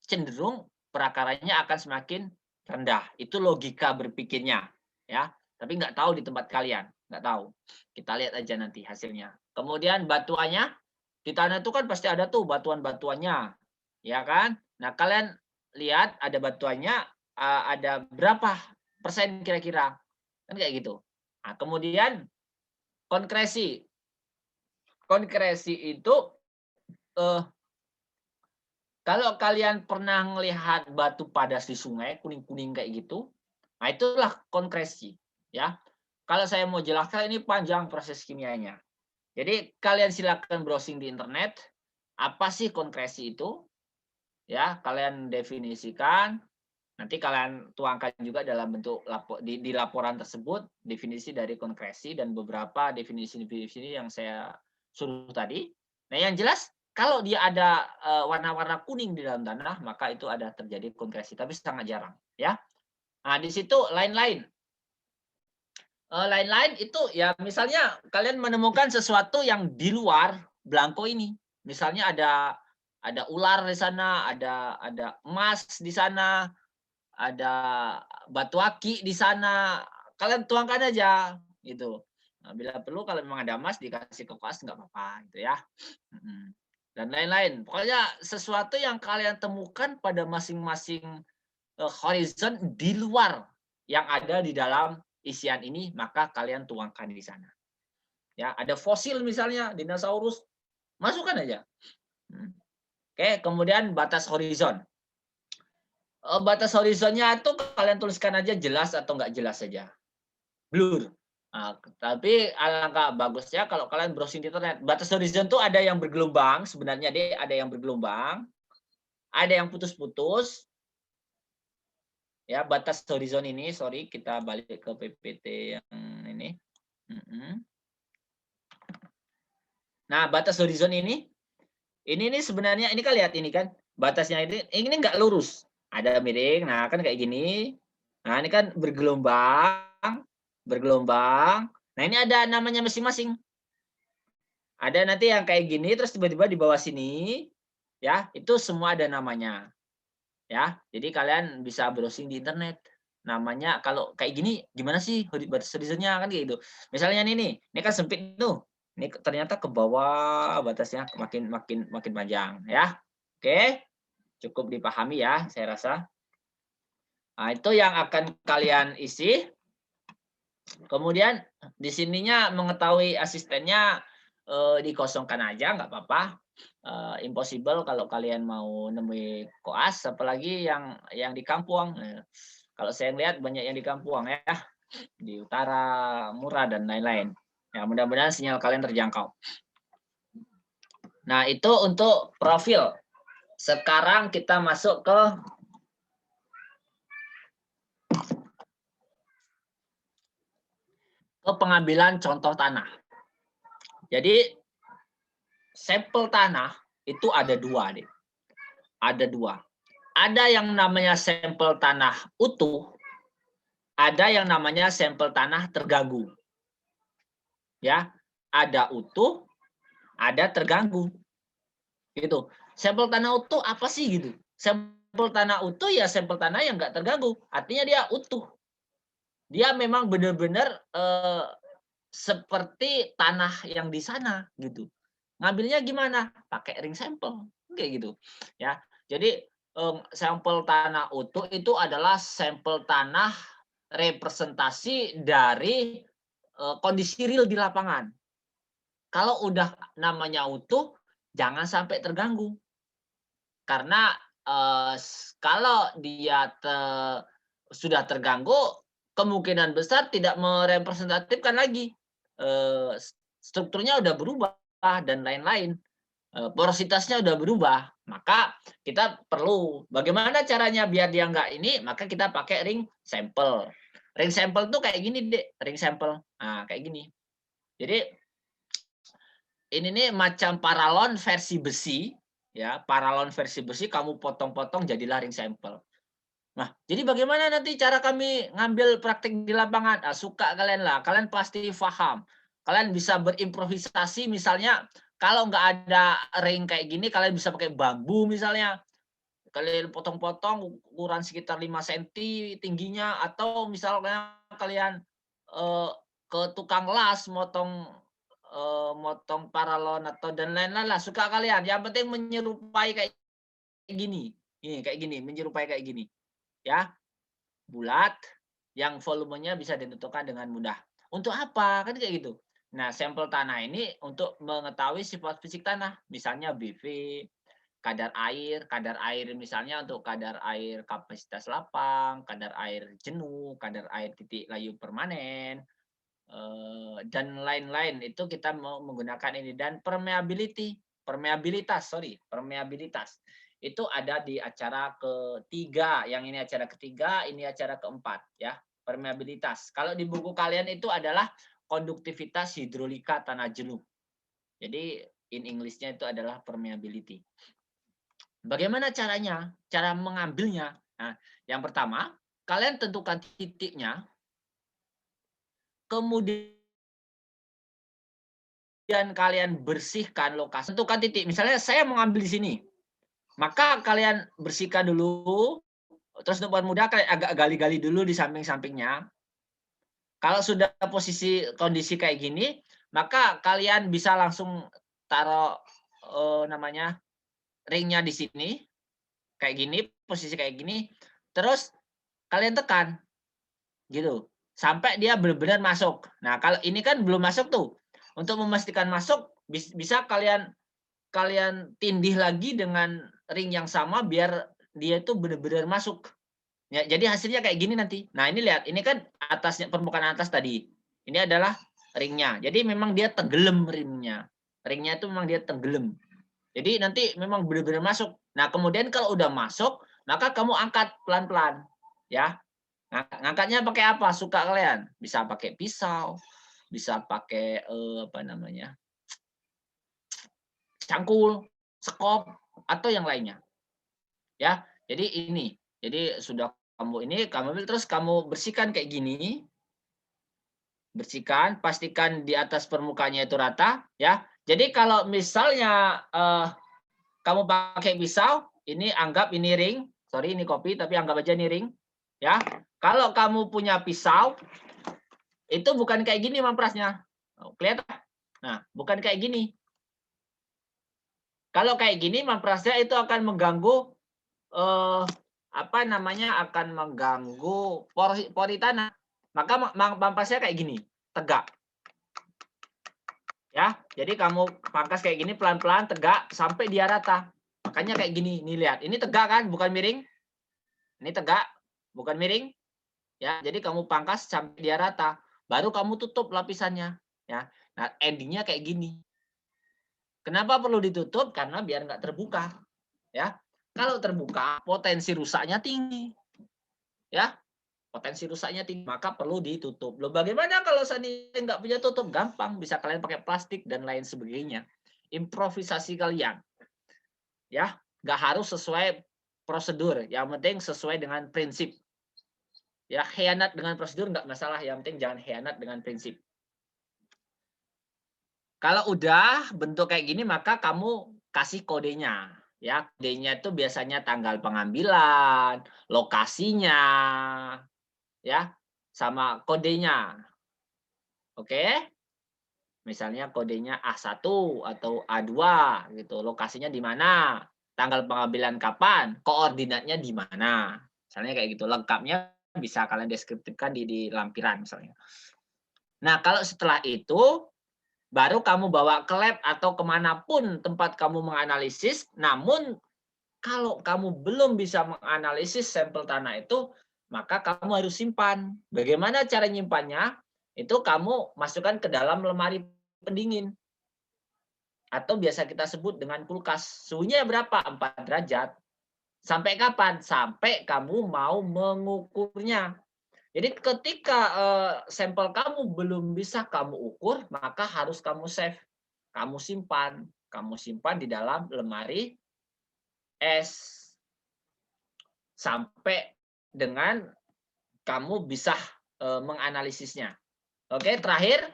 cenderung prakaranya akan semakin rendah. Itu logika berpikirnya. Ya, tapi nggak tahu di tempat kalian. Nggak tahu. Kita lihat aja nanti hasilnya. Kemudian batuannya, di tanah itu kan pasti ada tuh batuan-batuannya. Ya kan? Nah, kalian lihat ada batuannya, ada berapa persen kira-kira. Kan kayak gitu. Nah, kemudian konkresi. Konkresi itu kalau kalian pernah melihat batu padas di sungai kuning-kuning kayak gitu, nah itulah konkresi ya. Kalau saya mau jelaskan ini panjang proses kimianya. Jadi kalian silakan browsing di internet apa sih konkresi itu? Ya, kalian definisikan. Nanti kalian tuangkan juga dalam bentuk di laporan tersebut definisi dari konkresi dan beberapa definisi-definisi yang saya suruh tadi. Nah, yang jelas kalau dia ada warna-warna kuning di dalam tanah, maka itu ada terjadi konkresi, tapi sangat jarang, ya. Nah, di situ lain-lain. Lain-lain itu ya misalnya kalian menemukan sesuatu yang di luar blanko ini. Misalnya ada ular di sana, ada emas di sana, ada batu aki di sana. Kalian tuangkan aja gitu. Nah, bila perlu kalau memang ada emas dikasih ke koas nggak apa-apa gitu ya. Dan lain-lain. Pokoknya sesuatu yang kalian temukan pada masing-masing horizon di luar yang ada di dalam isian ini, maka kalian tuangkan di sana. Ya, ada fosil misalnya dinosaurus, masukkan aja. Oke, kemudian batas horizon. Batas horizonnya itu kalian tuliskan aja jelas atau nggak jelas saja. Blur. Nah, tapi alangkah bagusnya kalau kalian browsing di internet, batas horizon tuh ada yang bergelombang, sebenarnya dia ada yang bergelombang, ada yang putus-putus. Ya, batas horizon ini, sorry, kita balik ke PPT yang ini. Nah, batas horizon ini sebenarnya ini kan lihat ini kan, batasnya ini nggak lurus, ada miring, nah kan kayak gini. Nah, ini kan bergelombang. Nah, ini ada namanya masing-masing. Ada nanti yang kayak gini, terus tiba-tiba di bawah sini, ya, itu semua ada namanya. Ya, jadi kalian bisa browsing di internet. Namanya kalau kayak gini, gimana sih batas horizonnya kan kayak gitu. Misalnya ini kan sempit tuh. Ini ternyata ke bawah batasnya makin panjang, ya. Oke, cukup dipahami ya, saya rasa. Nah, itu yang akan kalian isi. Kemudian di sininya mengetahui asistennya dikosongkan aja, nggak apa-apa. Impossible kalau kalian mau nemui koas, apalagi yang di kampung. Kalau saya lihat banyak yang di kampung ya, di utara, murah dan lain-lain. Ya, mudah-mudahan sinyal kalian terjangkau. Nah, itu untuk profil. Sekarang kita masuk ke pengambilan contoh tanah. Jadi sampel tanah itu ada dua, deh. Ada dua. Ada yang namanya sampel tanah utuh, ada yang namanya sampel tanah terganggu. Ya, ada utuh, ada terganggu. Gitu. Sampel tanah utuh apa sih gitu? Sampel tanah utuh ya sampel tanah yang enggak terganggu. Artinya dia utuh. Dia memang benar-benar seperti tanah yang di sana gitu. Ngambilnya gimana? Pakai ring sampel kayak gitu. Ya. Jadi sampel tanah utuh itu adalah sampel tanah representasi dari kondisi real di lapangan. Kalau udah namanya utuh, jangan sampai terganggu. Karena kalau dia sudah terganggu, kemungkinan besar tidak merepresentatifkan lagi. Strukturnya udah berubah dan lain-lain. Porositasnya udah berubah. Maka kita perlu bagaimana caranya biar dia nggak ini, maka kita pakai ring sampel. Ring sampel tuh kayak gini, Dek. Ring sampel. Nah, kayak gini. Jadi ini nih macam paralon versi besi, ya. Paralon versi besi kamu potong-potong jadilah ring sampel. Nah, jadi bagaimana nanti cara kami ngambil praktik di lapangan? Ah, suka kalian lah, kalian pasti paham. Kalian bisa berimprovisasi misalnya kalau nggak ada ring kayak gini, kalian bisa pakai bambu misalnya. Kalian potong-potong ukuran sekitar 5 cm tingginya, atau misalnya kalian ke tukang las motong paralon atau dan lain-lain lah, suka kalian. Yang penting menyerupai kayak gini. Ini kayak gini, menyerupai kayak gini. Ya, bulat yang volumenya bisa ditentukan dengan mudah. Untuk apa? Kan kayak gitu. Nah, sampel tanah ini untuk mengetahui sifat fisik tanah, misalnya BV, kadar air misalnya untuk kadar air kapasitas lapang, kadar air jenuh, kadar air titik layu permanen, dan lain-lain. Itu kita mau menggunakan ini. Dan permeabilitas itu ada di acara ketiga. Yang ini acara ketiga, ini acara keempat, ya. Permeabilitas. Kalau di buku kalian itu adalah konduktivitas hidrolika tanah jenuh. Jadi in English-nya itu adalah permeability. Bagaimana caranya? Cara mengambilnya. Nah, yang pertama, kalian tentukan titiknya. Kemudian kalian bersihkan lokasi. Tentukan titik. Misalnya saya mau ambil di sini. maka kalian bersihkan dulu, terus untuk mudah kalian agak gali-gali dulu di samping-sampingnya. Kalau sudah posisi kondisi kayak gini, maka kalian bisa langsung taruh namanya ringnya di sini, kayak gini, posisi kayak gini, terus kalian tekan, gitu, sampai dia benar-benar masuk. Nah, kalau ini kan belum masuk tuh. Untuk memastikan masuk, bisa kalian tindih lagi dengan ring yang sama biar dia itu benar-benar masuk. Ya, jadi hasilnya kayak gini nanti. Nah, ini lihat, ini kan atasnya permukaan atas tadi. Ini adalah ringnya. Jadi memang dia tenggelam ringnya. Ringnya itu memang dia tenggelam. Jadi nanti memang benar-benar masuk. Nah, kemudian kalau udah masuk, maka kamu angkat pelan-pelan, ya. Ngangkatnya pakai apa? Suka kalian. Bisa pakai pisau, bisa pakai apa namanya? Cangkul, sekop, atau yang lainnya. Ya. Jadi ini. Jadi sudah kamu ambil terus kamu bersihkan kayak gini. Bersihkan, pastikan di atas permukaannya itu rata, ya. Jadi kalau misalnya kamu pakai pisau, ini anggap ini ring, sorry ini kopi tapi anggap aja ini ring, ya. Kalau kamu punya pisau, itu bukan kayak gini mamprasnya. Kelihatan? Nah, bukan kayak gini. Kalau kayak gini mamprasnya itu akan mengganggu apa namanya? Akan mengganggu pori tanah. Maka mamprasnya kayak gini, tegak. Ya, jadi kamu pangkas kayak gini pelan-pelan tegak sampai dia rata. Makanya kayak gini, nih lihat. Ini tegak kan, bukan miring. Ini tegak, bukan miring. Ya, jadi kamu pangkas sampai dia rata. Baru kamu tutup lapisannya. Ya, nah endingnya kayak gini. Kenapa perlu ditutup? Karena biar nggak terbuka. Ya, kalau terbuka potensi rusaknya tinggi. Ya, potensi rusaknya tinggi, maka perlu ditutup. Loh, bagaimana kalau seandainya nggak punya tutup? Gampang, bisa kalian pakai plastik dan lain sebagainya. Improvisasi kalian. Ya, nggak harus sesuai prosedur, yang penting sesuai dengan prinsip. Ya, khianat dengan prosedur nggak masalah, yang penting jangan khianat dengan prinsip. Kalau udah bentuk kayak gini, maka kamu kasih kodenya. Ya, kodenya itu biasanya tanggal pengambilan, lokasinya, ya, sama kodenya. Oke? Misalnya kodenya A1 atau A2 gitu. Lokasinya di mana? Tanggal pengambilan kapan? Koordinatnya di mana? Misalnya kayak gitu. Lengkapnya bisa kalian deskripsikan di lampiran misalnya. Nah, kalau setelah itu baru kamu bawa ke lab atau kemanapun tempat kamu menganalisis. Namun kalau kamu belum bisa menganalisis sampel tanah itu, maka kamu harus simpan. Bagaimana cara nyimpannya? Itu kamu masukkan ke dalam lemari pendingin. Atau biasa kita sebut dengan kulkas. Suhunya berapa? 4 derajat. Sampai kapan? Sampai kamu mau mengukurnya. Jadi ketika sampel kamu belum bisa kamu ukur, maka harus kamu save. Kamu simpan. Kamu simpan di dalam lemari es. Sampai dengan kamu bisa menganalisisnya. Oke, terakhir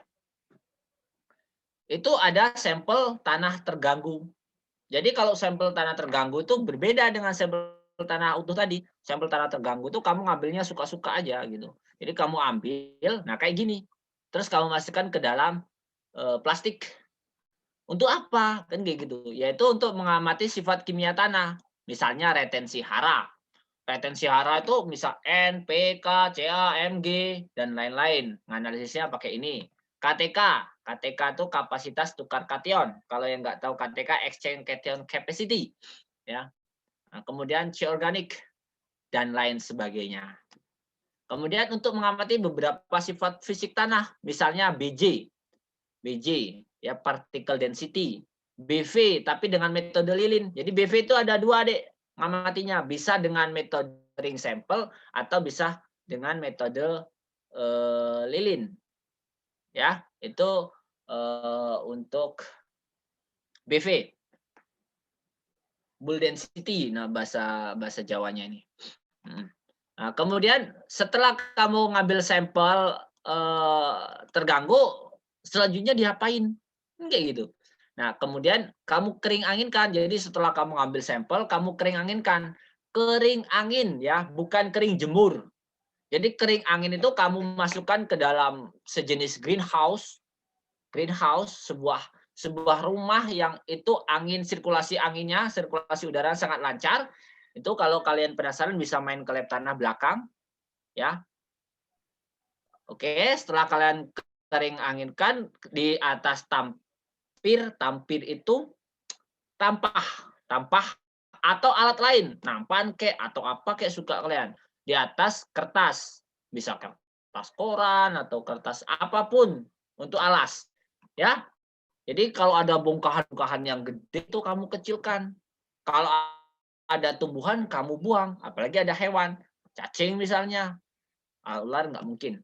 itu ada sampel tanah terganggu. Jadi kalau sampel tanah terganggu itu berbeda dengan sampel tanah utuh tadi. Sampel tanah terganggu itu kamu ngambilnya suka-suka aja gitu. Jadi kamu ambil, nah kayak gini. Terus kamu masukkan ke dalam plastik. Untuk apa? Kan kayak gitu. Yaitu untuk mengamati sifat kimia tanah. Misalnya retensi hara. Retensi hara itu misal N, P, K, Ca, Mg, dan lain-lain. Analisisnya pakai ini. KTK. KTK itu kapasitas tukar kation. Kalau yang nggak tahu KTK, exchange cation capacity. Ya. Nah, kemudian C organik dan lain sebagainya. Kemudian untuk mengamati beberapa sifat fisik tanah, misalnya BJ, ya particle density, BV tapi dengan metode lilin. Jadi BV itu ada dua, Dek, ngamatinya. Bisa dengan metode ring sample atau bisa dengan metode lilin. Ya, itu untuk BV. Bull density, nah bahasa Jawanya ini. Nah, kemudian setelah kamu ngambil sampel terganggu, selanjutnya diapain? Kayak gitu. Nah, kemudian kamu kering anginkan. Jadi setelah kamu ngambil sampel, kamu kering anginkan. Kering angin ya, bukan kering jemur. Jadi kering angin itu kamu masukkan ke dalam sejenis greenhouse. Greenhouse, sebuah rumah yang itu angin, sirkulasi anginnya, sirkulasi udara sangat lancar. Itu kalau kalian penasaran bisa main ke lab tanah belakang ya. Oke, setelah kalian kering anginkan di atas tampir itu tampah atau alat lain, nampan kek atau apa kek suka kalian, di atas kertas, bisa kertas koran atau kertas apapun untuk alas ya. Jadi kalau ada bongkahan-bongkahan yang gede itu kamu kecilkan, kalau ada tumbuhan kamu buang, apalagi ada hewan, cacing misalnya, ular nggak mungkin,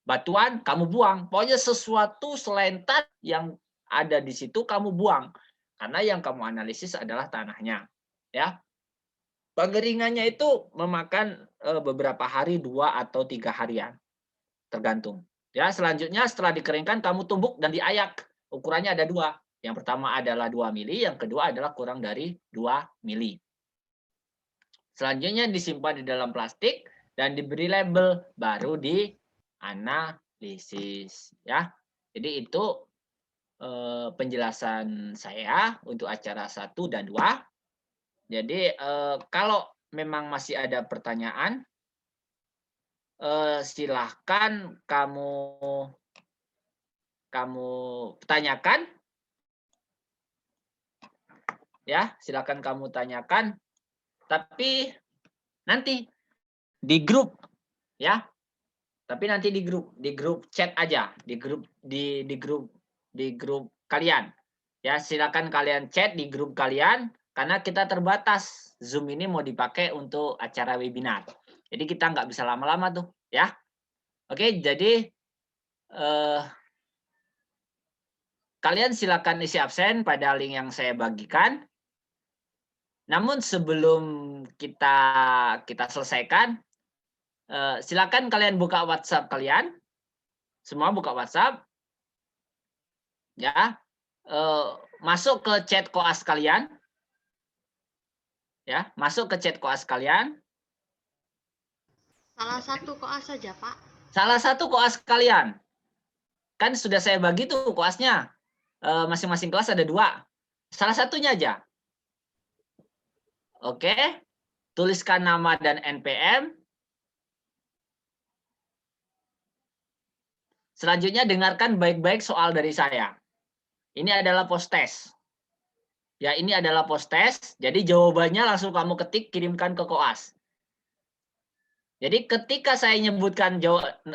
batuan kamu buang, pokoknya sesuatu selain yang ada di situ kamu buang, karena yang kamu analisis adalah tanahnya, ya. Pengeringannya itu memakan beberapa hari, 2 atau 3 harian, tergantung. Ya, selanjutnya setelah dikeringkan kamu tumbuk dan diayak. Ukurannya ada 2. Yang pertama adalah 2 mili, yang kedua adalah kurang dari 2 mili. Selanjutnya disimpan di dalam plastik dan diberi label, baru dianalisis, ya. Jadi itu penjelasan saya untuk acara 1 dan 2. Jadi kalau memang masih ada pertanyaan, silahkan kamu tanyakan. Ya, silakan kamu tanyakan. Tapi nanti di grup ya. Tapi nanti di grup chat aja, di grup kalian. Ya, silakan kalian chat di grup kalian karena kita terbatas. Zoom ini mau dipakai untuk acara webinar. Jadi kita nggak bisa lama-lama tuh, ya. Oke, jadi kalian silakan isi absen pada link yang saya bagikan. Namun sebelum kita selesaikan, silakan kalian buka WhatsApp kalian. Semua buka WhatsApp. Ya. Masuk ke chat koas kalian. Ya, masuk ke chat koas kalian. Salah satu koas saja, Pak. Salah satu koas kalian. Kan sudah saya bagi tuh koasnya. Masing-masing kelas ada 2. Salah satunya aja. Oke. Tuliskan nama dan NPM. Selanjutnya dengarkan baik-baik soal dari saya. Ini adalah post test. Ya, ini adalah post test. Jadi jawabannya langsung kamu ketik, kirimkan ke koas. Jadi ketika saya menyebutkan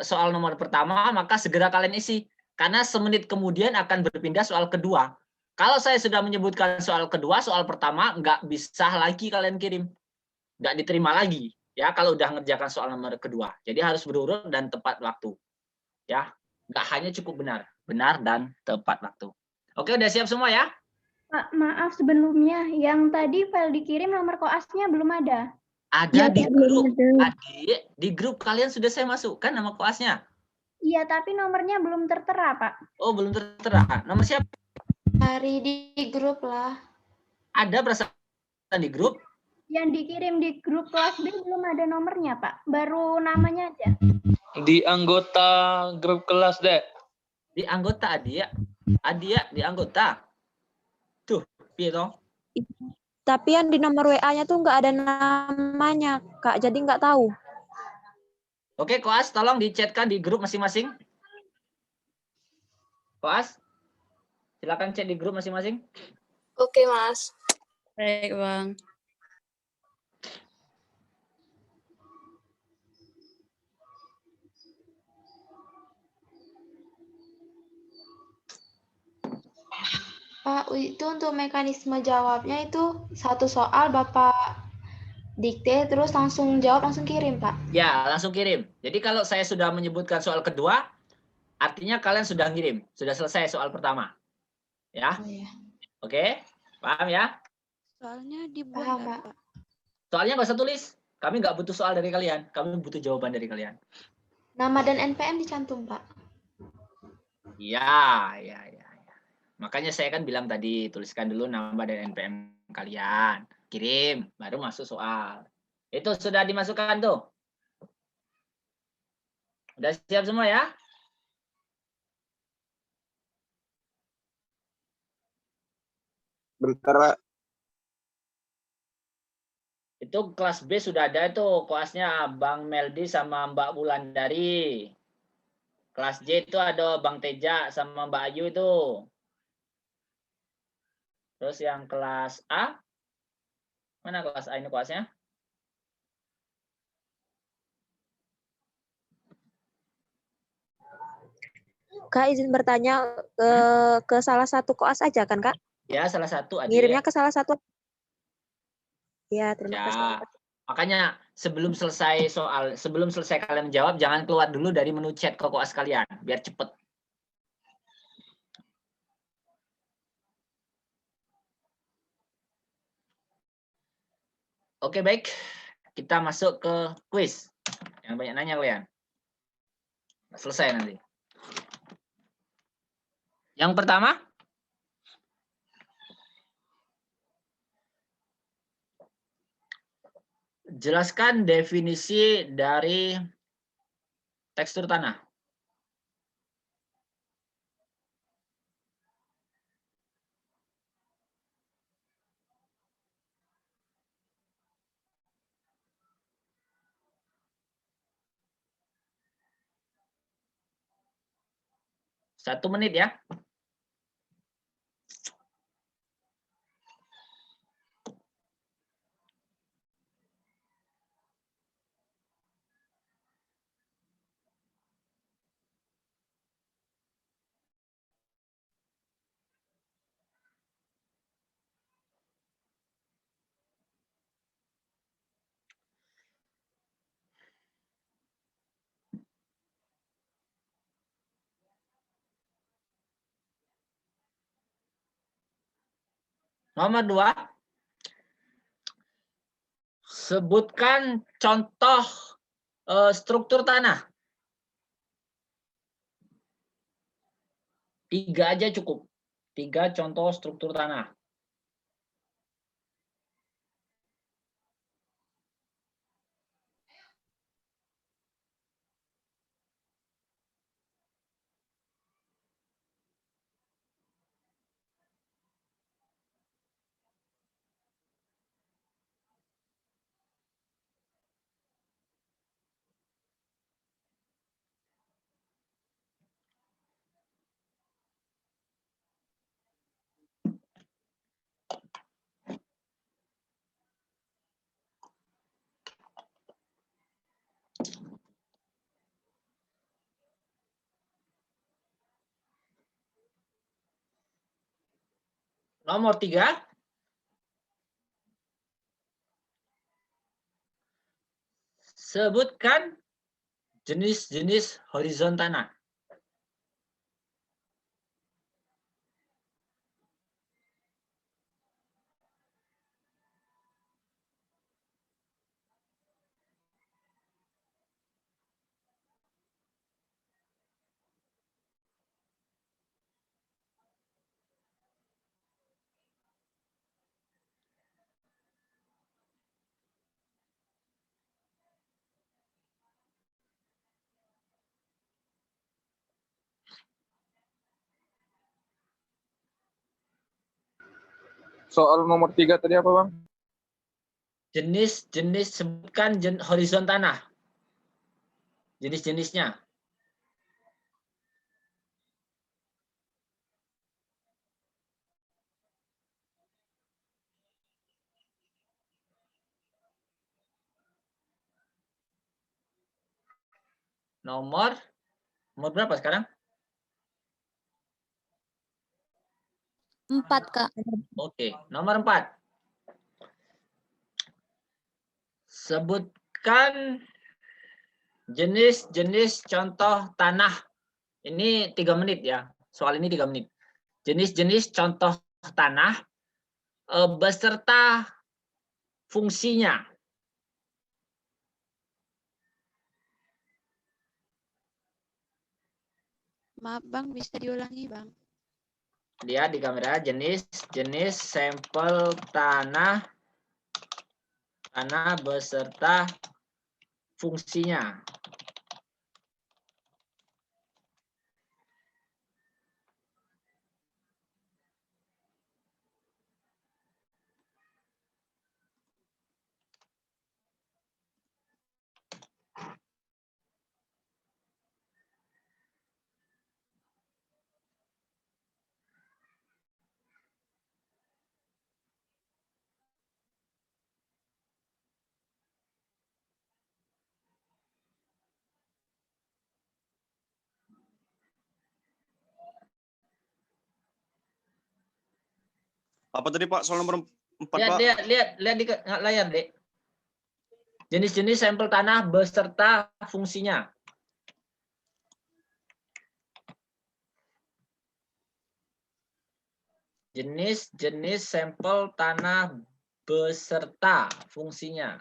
soal nomor pertama, maka segera kalian isi. Karena semenit kemudian akan berpindah soal kedua. Kalau saya sudah menyebutkan soal kedua, soal pertama nggak bisa lagi kalian kirim. Nggak diterima lagi. Ya, kalau udah ngerjakan soal nomor kedua. Jadi harus berurut dan tepat waktu. Ya, nggak hanya cukup benar dan tepat waktu. Oke, udah siap semua ya? Pak, maaf sebelumnya, yang tadi file dikirim nomor koasnya belum ada. Ada di grup. Adik, di grup kalian sudah saya masukkan nama koasnya. Iya, tapi nomornya belum tertera, Pak. Oh, belum tertera. Nomor siapa? Cari di grup lah. Ada perasaan di grup? Yang dikirim di grup kelas B belum ada nomornya, Pak. Baru namanya aja. Di anggota grup kelas, Dek. Di anggota Adia. Adia di anggota. Tuh, piye toh? Tapi yang di nomor WA-nya tuh nggak ada namanya, Kak. Jadi nggak tahu. Oke, koas tolong dicatkan di grup masing-masing. Koas, silakan chat di grup masing-masing. Oke, Mas. Baik, Bang. Pak, itu untuk mekanisme jawabnya itu satu soal Bapak dikte terus langsung jawab, langsung kirim, Pak. Ya, langsung kirim. Jadi kalau saya sudah menyebutkan soal kedua, artinya kalian sudah ngirim, sudah selesai soal pertama. Ya. Oh, ya. Oke, paham ya? Soalnya dibuat Paham, nggak, Pak. Soalnya nggak usah tulis. Kami nggak butuh soal dari kalian. Kami butuh jawaban dari kalian. Nama dan NPM dicantum, Pak. Ya. Makanya saya kan bilang tadi, tuliskan dulu nama dan NPM kalian. Kirim, baru masuk soal. Itu sudah dimasukkan tuh. Udah siap semua ya? Bentar, Pak. Itu kelas B sudah ada itu kelasnya Bang Meldi sama Mbak Wulandari. Kelas J itu ada Bang Teja sama Mbak Ayu itu. Terus yang kelas A, mana kelas A ini kelasnya? Kak izin bertanya ke salah satu koas aja kan Kak? Ya, salah satu aja Ngirimnya ya. ke salah satu. Ya, terima kasih. Ya. Makanya sebelum selesai kalian menjawab, jangan keluar dulu dari menu chat ke koas kalian, biar cepet. Oke, baik. Kita masuk ke kuis. Yang banyak nanya kalian. Selesai nanti. Yang pertama, jelaskan definisi dari tekstur tanah. Satu menit ya. Nomor 2, sebutkan contoh struktur tanah. 3 aja cukup. 3 contoh struktur tanah. Nomor 3, sebutkan jenis-jenis horizon tanah. Soal nomor 3 tadi apa, Bang? Jenis-jenis, sebutkan horizon tanah. Jenis-jenisnya. Nomor berapa sekarang? 4, Kak. Oke, nomor 4. Sebutkan jenis-jenis contoh tanah. Ini 3 menit ya. Soal ini 3 menit. Jenis-jenis contoh tanah beserta fungsinya. Maaf, Bang. Bisa diulangi, Bang? lihat di kamera jenis sampel tanah beserta fungsinya. Apa tadi Pak soal nomor 4 Pak? Lihat di layar, Dek. Jenis-jenis sampel tanah beserta fungsinya. Jenis-jenis sampel tanah beserta fungsinya.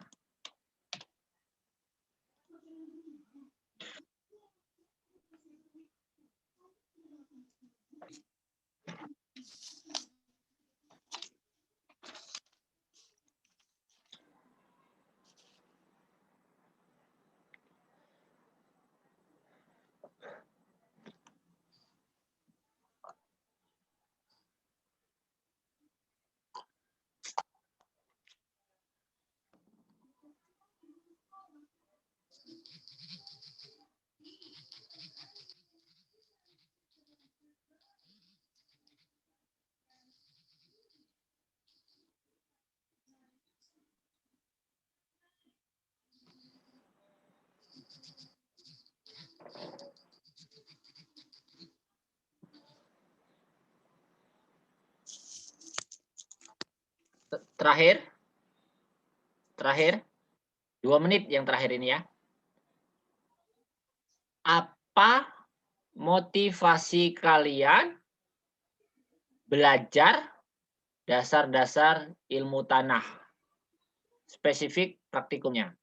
Terakhir, 2 menit yang terakhir ini ya. Apa motivasi kalian belajar dasar-dasar ilmu tanah? Spesifik praktikumnya.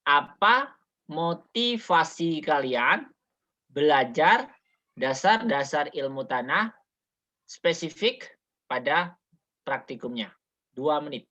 Apa motivasi kalian belajar dasar-dasar ilmu tanah spesifik pada praktikumnya? 2 menit.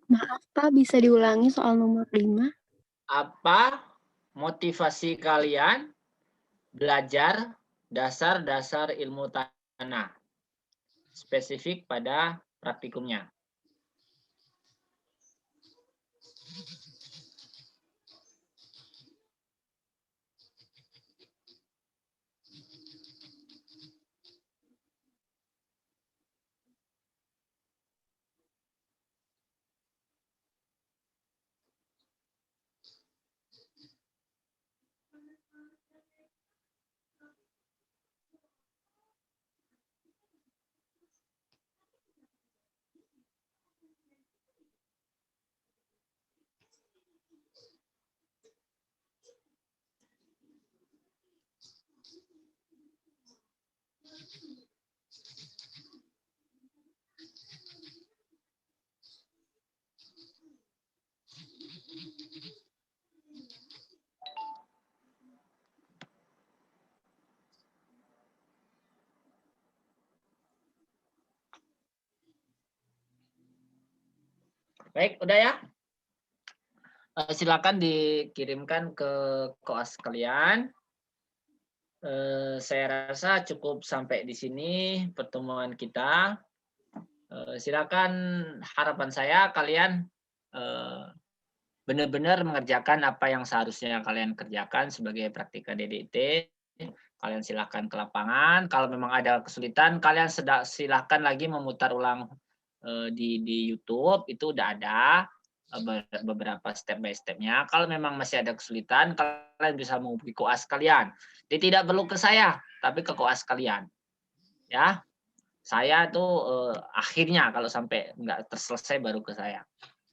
Maaf Pak, bisa diulangi soal nomor 5? Apa motivasi kalian belajar dasar-dasar ilmu tanah spesifik pada praktikumnya? Baik, udah ya. Silakan dikirimkan ke koas kalian. Saya rasa cukup sampai di sini pertemuan kita. Silakan, harapan saya kalian benar-benar mengerjakan apa yang seharusnya kalian kerjakan sebagai praktika DDT. Kalian silakan ke lapangan. Kalau memang ada kesulitan, kalian silakan lagi memutar ulang di YouTube. Itu udah ada beberapa step by stepnya. Kalau memang masih ada kesulitan, kalian bisa menghubungi koas kalian. Jadi tidak perlu ke saya, tapi ke koas kalian. Ya, saya tuh akhirnya kalau sampai nggak terselesai baru ke saya.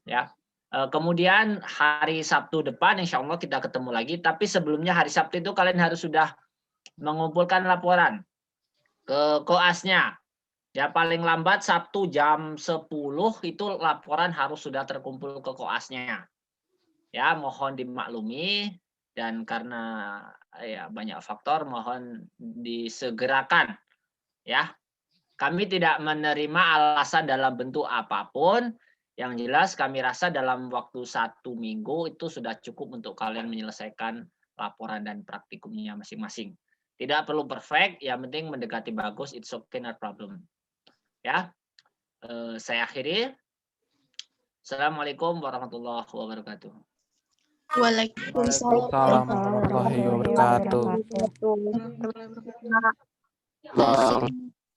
Ya. Kemudian hari Sabtu depan insya Allah kita ketemu lagi. Tapi sebelumnya hari Sabtu itu kalian harus sudah mengumpulkan laporan ke koasnya. Ya paling lambat Sabtu jam 10 itu laporan harus sudah terkumpul ke koasnya. Ya mohon dimaklumi dan karena ya banyak faktor mohon disegerakan. Ya kami tidak menerima alasan dalam bentuk apapun. Yang jelas kami rasa dalam waktu 1 minggu itu sudah cukup untuk kalian menyelesaikan laporan dan praktikumnya masing-masing. Tidak perlu perfect, yang penting mendekati bagus, it's okay, not problem. Ya, saya akhiri. Assalamualaikum warahmatullahi wabarakatuh. Waalaikumsalam warahmatullahi wabarakatuh.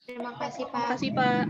Terima kasih, Pak.